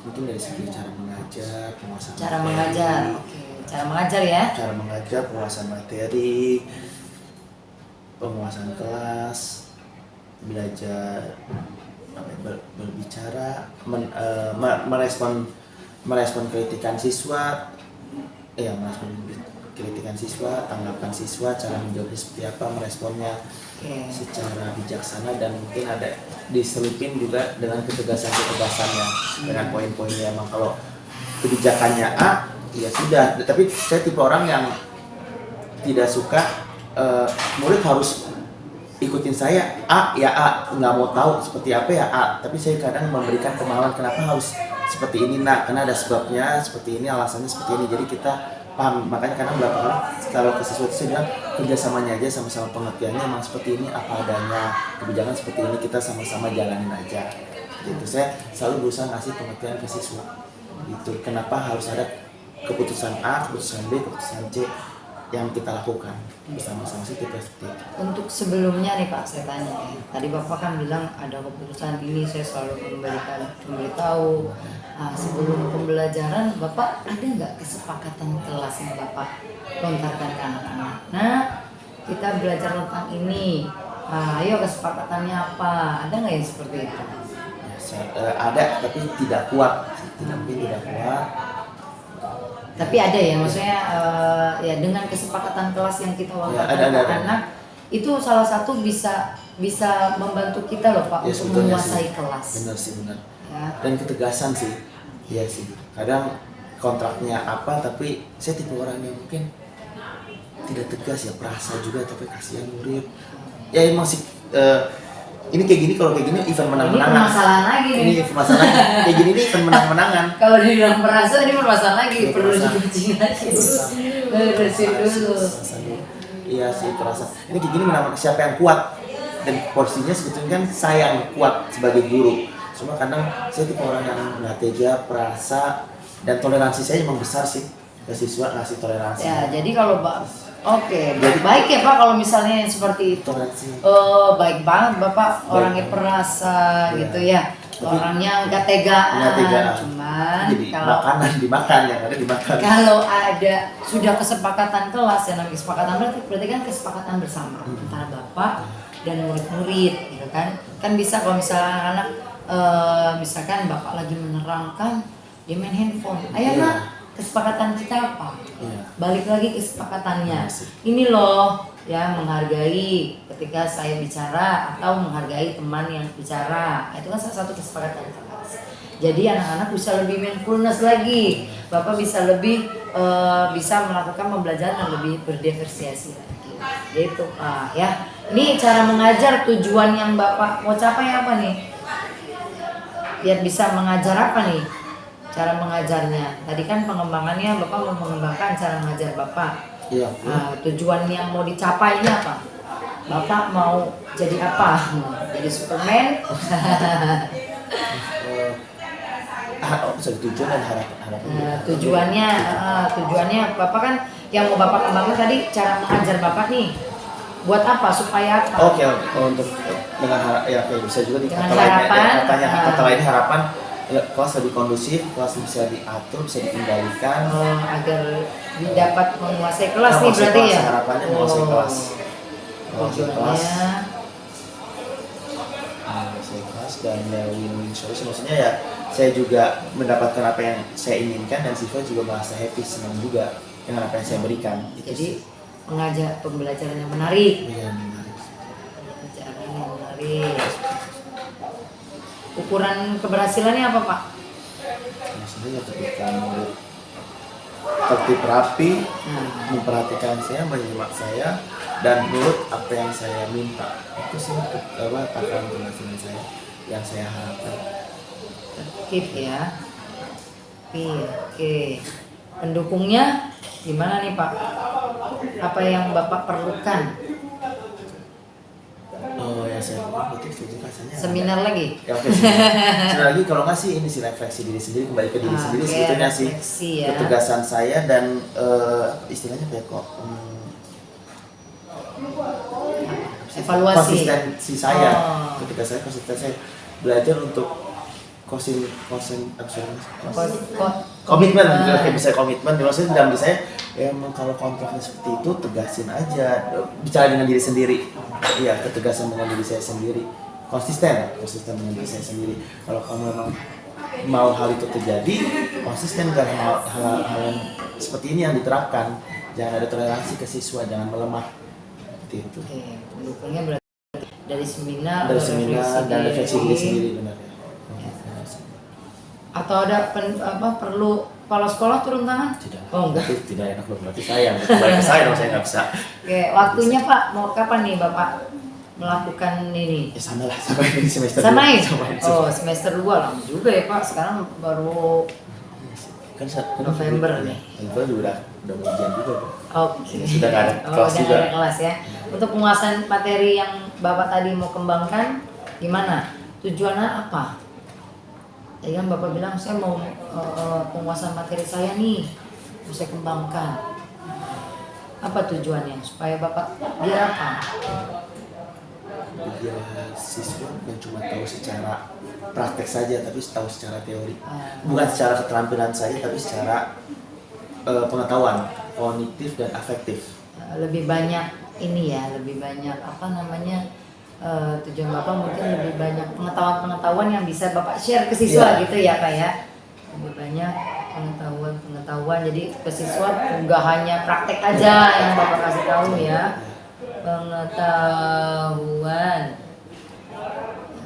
Mungkin dari segi cara mengajar, penguasaan cara materi. mengajar, oke. Cara mengajar ya. Cara mengajar, penguasaan materi, penguasaan kelas, belajar berbicara, merespon kritikan siswa, merespon kritikan siswa, tanggapan siswa, cara menjawabnya seperti apa, meresponnya secara bijaksana, dan mungkin ada diselipin juga dengan ketegasannya dengan poin-poinnya. Emang kalau kebijakannya A, ya sudah. Tapi saya tipe orang yang tidak suka murid harus ikutin saya A ya A, nggak mau tahu seperti apa ya A. Tapi saya kadang memberikan pemahaman kenapa harus seperti ini, karena ada sebabnya seperti ini, alasannya seperti ini. Jadi kita paham, makanya kadang belakangan kalau ke siswa itu saya bilang kerjasamanya aja, sama-sama pengertiannya emang seperti ini, apa adanya, kebijakan seperti ini, kita sama-sama jalanin aja gitu. Saya selalu berusaha ngasih pengertian ke siswa gitu, kenapa harus ada keputusan A, keputusan B, keputusan C yang kita lakukan bersama-sama sih, tipe seperti itu. Untuk sebelumnya nih Pak, saya tanya ya, tadi Bapak kan bilang ada keputusan ini, saya selalu memberitahu. Sebelum pembelajaran Bapak ada nggak kesepakatan kelas yang Bapak lontarkan ke anak-anak? Nah, kita belajar tentang ini, ayo kesepakatannya apa? Ada nggak yang seperti itu? Ada, tapi tidak kuat. Tapi ada ya, maksudnya ya dengan kesepakatan kelas yang kita lontarkan ke anak, itu salah satu bisa membantu kita loh Pak, untuk menguasai kelas. Benar sih, benar. Ya. Dan ketegasan sih. Iya sih. Kadang kontraknya apa, tapi saya tipe orang yang mungkin tidak tegas ya, perasa juga tapi kasihan murid. Ya masih ini kayak gini, kalau kayak gini event Ini menang-menangan. permasalahan lagi nih. Ini permasalahan lagi. Kayak gini nih event menang-menangan. Kalau dibilang perasa ini permasalahan lagi, Ini perlu perasa. dikucing lagi. Beresin dulu. Iya sih perasa. Ini kayak gini menang, siapa yang kuat? Dan posisinya sebetulnya kan saya yang kuat sebagai guru. Cuma kadang saya tipe orang yang nggak tega, perasa, dan toleransi saya emang besar sih. Ke siswa ngasih toleransi. Ya, jadi kalau baik ya Pak kalau misalnya yang seperti itu. Toleransi. Baik banget Bapak, orangnya banget. perasa Iya. gitu ya. Tapi Orangnya nggak tegaan. nggak tegaan. Cuman Jadi kalau makanan dimakan, yang ada dimakan. kalau ada sudah kesepakatan kelas, yang namanya kesepakatan berarti kan kesepakatan bersama antara Bapak dan murid-murid gitu kan. Kan bisa kalau misalnya anak-anak misalkan Bapak lagi menerangkan dia main handphone. Ayo Iya. Nak, kesepakatan kita apa? Iya. Balik lagi kesepakatannya. Iya sih. Ini loh ya, menghargai ketika saya bicara atau menghargai teman yang bicara. Itu kan salah satu kesepakatan kelas. Jadi anak-anak bisa lebih mindfulness lagi. Bapak bisa lebih bisa melakukan pembelajaran yang lebih berdiversiasi lagi. Gitu Pak ya. Ini cara mengajar, tujuan yang Bapak mau capai apa nih? Biar bisa mengajar apa nih? Cara mengajarnya. Tadi kan pengembangannya Bapak mau mengembangkan cara mengajar Bapak. Iya. Tujuan yang mau dicapainya apa? Bapak mau jadi apa? Jadi Superman? Tujuan dan harapan. Tujuannya Bapak kan yang mau Bapak kembangkan tadi cara mengajar Bapak nih. Buat apa? Supaya apa? Oke, untuk dengan ya bisa juga Dengan kata lainnya, harapan, kata lainnya harapan ya, kelas lebih kondusif, kelas bisa diatur, bisa dikendalikan. Agar dapat menguasai kelas nih Menguasai berarti kelas, ya. harapannya menguasai kelas. Menguasai kelas. Tujuannya Menguasai kelas dan ya win-win solution. Maksudnya ya saya juga mendapatkan apa yang saya inginkan dan siswa juga merasa happy, senang juga dengan apa yang saya berikan. Itu jadi sih. mengajar pembelajaran yang menarik. Iya, menarik. Pembelajaran yang menarik. Ukuran keberhasilannya apa Pak? Maksudnya ketika murid tertib rapi, memperhatikan saya, menyimak saya, dan nurut apa yang saya minta. Itu sih takaran keberhasilan saya yang saya harapkan. Tertib ya. Oke. Pendukungnya gimana nih Pak? Apa yang Bapak perlukan? Oh ya, saya berarti setuju rasanya. Seminar lagi? Ya, oke. Seminar lagi kalau nggak sih ini sih refleksi diri sendiri, kembali ke diri sendiri Oke, sebetulnya sih refleksi ya. ketegasan saya dan istilahnya kayak Evaluasi. konsistensi saya. Oh. Ketika saya konsisten, saya belajar untuk komitmen, kayak bisa komitmen. Maksudnya dalam diri saya, ya emang kalau kontraknya seperti itu tegasin aja, bicara dengan diri sendiri. Iya, ketegasan dengan diri saya sendiri, konsisten dengan diri saya sendiri. Kalau kamu memang mau hal itu terjadi, konsisten dalam hal yang seperti ini yang diterapkan. Jangan ada toleransi ke siswa, jangan melemah. Seperti itu. Oke, pendukungnya berarti dari seminar Dan refleksi diri sendiri benar ya. Atau ada perlu kepala sekolah turun tangan? Tidak. Oh enggak. Itu tidak enak berarti saya. Kembali ke saya dong, saya nggak bisa. Oke, waktunya Pak, mau kapan nih Bapak melakukan ini? Ya sama lah, sama ini semester Samain? 2. Oh, semester 2 lama juga ya Pak, sekarang baru Kan November nih. November juga udah mau ujian juga. Oke. Sudah nggak ada kelas udah juga. nggak ada kelas ya. Untuk penguasaan materi yang Bapak tadi mau kembangkan, gimana? Tujuannya apa? Ya kan Bapak bilang saya mau penguasaan materi saya nih, mau saya kembangkan. Apa tujuannya? Supaya Bapak biar apa? Biar siswa yang cuma tahu secara praktek saja, tapi tahu secara teori. Bukan secara keterampilan saja, tapi secara pengetahuan kognitif dan afektif. Lebih banyak ini ya, lebih banyak apa namanya, tujuan Bapak mungkin lebih banyak pengetahuan yang bisa Bapak share ke siswa gitu ya Pak ya. Lebih banyak pengetahuan jadi ke siswa nggak hanya praktek aja yang Bapak kasih tahu ya, pengetahuan.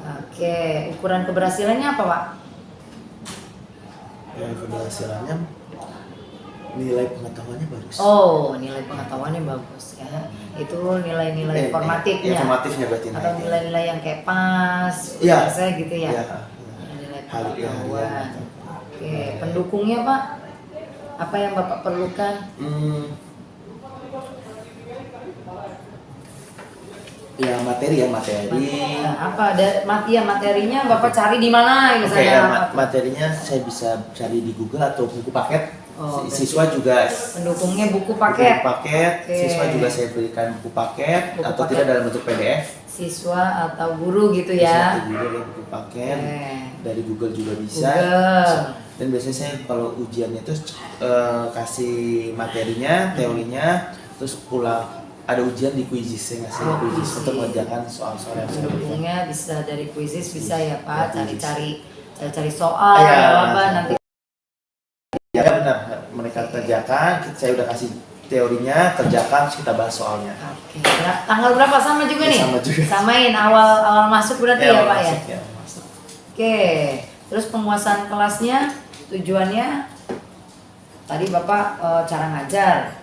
Oke, ukuran keberhasilannya apa Pak? Yang keberhasilannya nilai pengetahuannya bagus. Oh, nilai pengetahuannya bagus ya. Itu nilai-nilai formatifnya. Formatifnya berarti. Atau nilai-nilai yang kayak pas, Iya. biasanya gitu ya. Iya. Nilai Hal- ya, pengetahuan. ya. Oke, pendukungnya Pak, apa yang Bapak perlukan? Ya materi. Apa ada materinya Bapak cari di mana Oke, misalnya? materinya saya bisa cari di Google atau buku paket. Oh, Siswa juga pendukungnya buku paket. Oke. Siswa juga saya berikan buku paket Buku atau paket. tidak dalam bentuk PDF. Siswa atau guru gitu ya. Bisa juga buku paket. Oke. Dari Google juga bisa. Google. Dan biasanya saya kalau ujiannya itu kasih materinya, teorinya, terus pulang ada ujian di Quizizz, saya ngasih Oh, Quizizz Quizizz. untuk mengerjakan soal-soal yang saya berikan. Pendukungnya bisa dari Quizizz bisa ya Pak, Ya, Quizizz. cari soal Iya. apa nanti. Ya benar, mereka kerjakan, saya udah kasih teorinya, kerjakan, terus kita bahas soalnya. Oke. Nah, tanggal berapa sama juga Ya, nih? sama juga. Samain awal masuk berarti ya Pak ya. masuk, ya, masuk. Oke. Terus penguasaan kelasnya tujuannya tadi Bapak cara ngajar.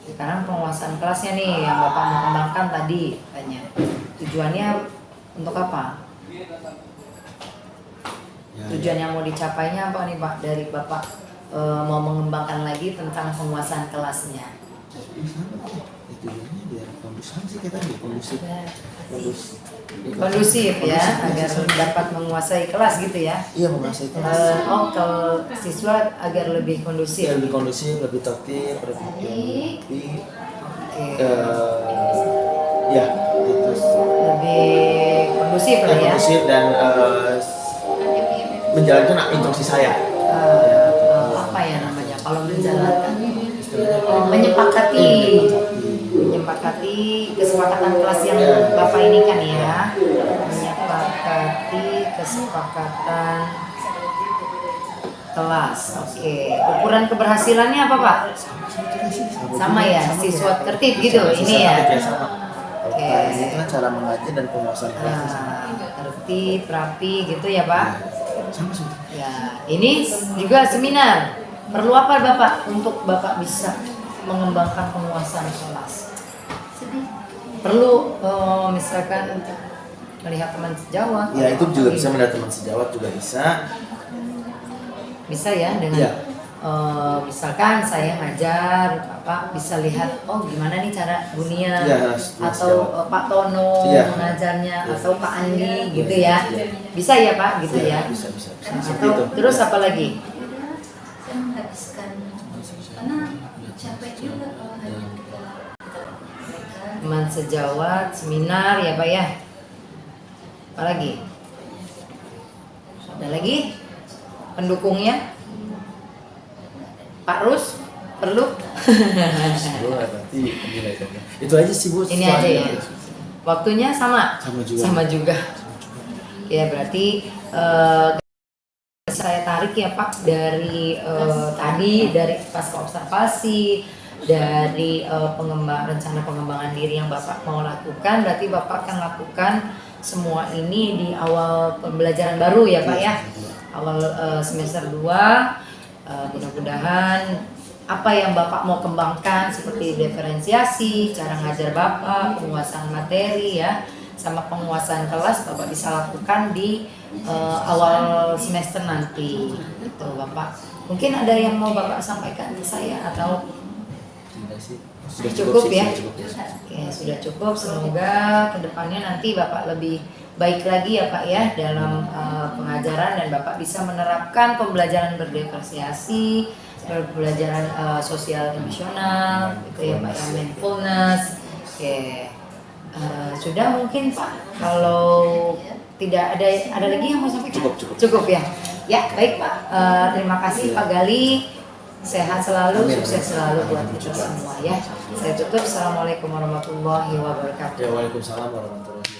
Sekarang penguasaan kelasnya nih yang Bapak mau kembangkan tadi katanya. Tujuannya untuk apa? Ya, Tujuan yang mau dicapainya apa nih Pak dari Bapak mau mengembangkan lagi tentang penguasaan kelasnya? Tujuannya biar kondusif sih kita kondusif. Kondusif ya, agar dapat menguasai kelas gitu ya. Iya, menguasai kelas. Kalau siswa agar lebih kondusif. Ya, lebih kondusif, lebih tertib, lebih Oke. ya, terus Lebih kondusif lah ya. kondusif dan menjalankan instruksi saya. Apa ya namanya? Kalau menjalankan menyepakati kesepakatan kelas yang Bapak ini kan ya. Menyepakati kesepakatan kelas. Oke. Ukuran keberhasilannya apa Pak? Sama ya, siswa tertib gitu ini ya. Oke. Ini kan cara mengajar dan penguasaan kelas. Tertib, rapi gitu ya Pak. Sama sih. Ya, ini juga seminar. Perlu apa Bapak untuk Bapak bisa mengembangkan penguasaan kelas? Perlu misalkan melihat teman sejawat. Ya, itu juga bisa melihat teman sejawat juga bisa. Bisa ya dengan Iya. misalkan saya ngajar, Bapak bisa lihat gimana nih cara Bunia Iya, atau Pak Tono Iya. mengajarnya Iya. atau Pak Andi gitu Iya. ya. Bisa ya Pak gitu ya. Bisa. Nah, Seperti atau itu. terus apa lagi? Saya menghabiskan karena capek juga kalau hanya kita mereka Teman sejawat, seminar ya Pak ya. Apa lagi? Ada lagi? Pendukungnya? Pak Rus? Perlu? Berarti nilai dong. Itu aja sih Bu. Ini aja ya. Waktunya sama? Sama juga. Sama juga. Ya berarti saya tarik ya Pak dari tadi dari pasca observasi, dari rencana pengembangan diri yang Bapak mau lakukan, berarti Bapak akan lakukan semua ini di awal pembelajaran baru ya Pak ya, awal semester 2. Mudah-mudahan apa yang Bapak mau kembangkan seperti diferensiasi, cara ngajar Bapak, penguasaan materi ya, sama penguasaan kelas Bapak bisa lakukan di awal semester nanti gitu Bapak. Mungkin ada yang mau Bapak sampaikan ke saya atau Tidak sih. sudah cukup sih, ya? sudah cukup, ya. Oke, sudah cukup. Semoga kedepannya nanti Bapak lebih baik lagi ya Pak ya dalam pengajaran dan Bapak bisa menerapkan pembelajaran berdiferensiasi, pembelajaran sosial emosional, gitu ya Pak ya, mindfulness. Oke, sudah mungkin Pak. Kalau tidak ada lagi yang mau sampaikan? Cukup ya. Ya baik Pak. Terima kasih Pak Gali. Sehat selalu, sukses selalu buat kita semua ya. Saya tutup. Assalamualaikum warahmatullahi wabarakatuh. Ya, waalaikumsalam warahmatullahi wabarakatuh.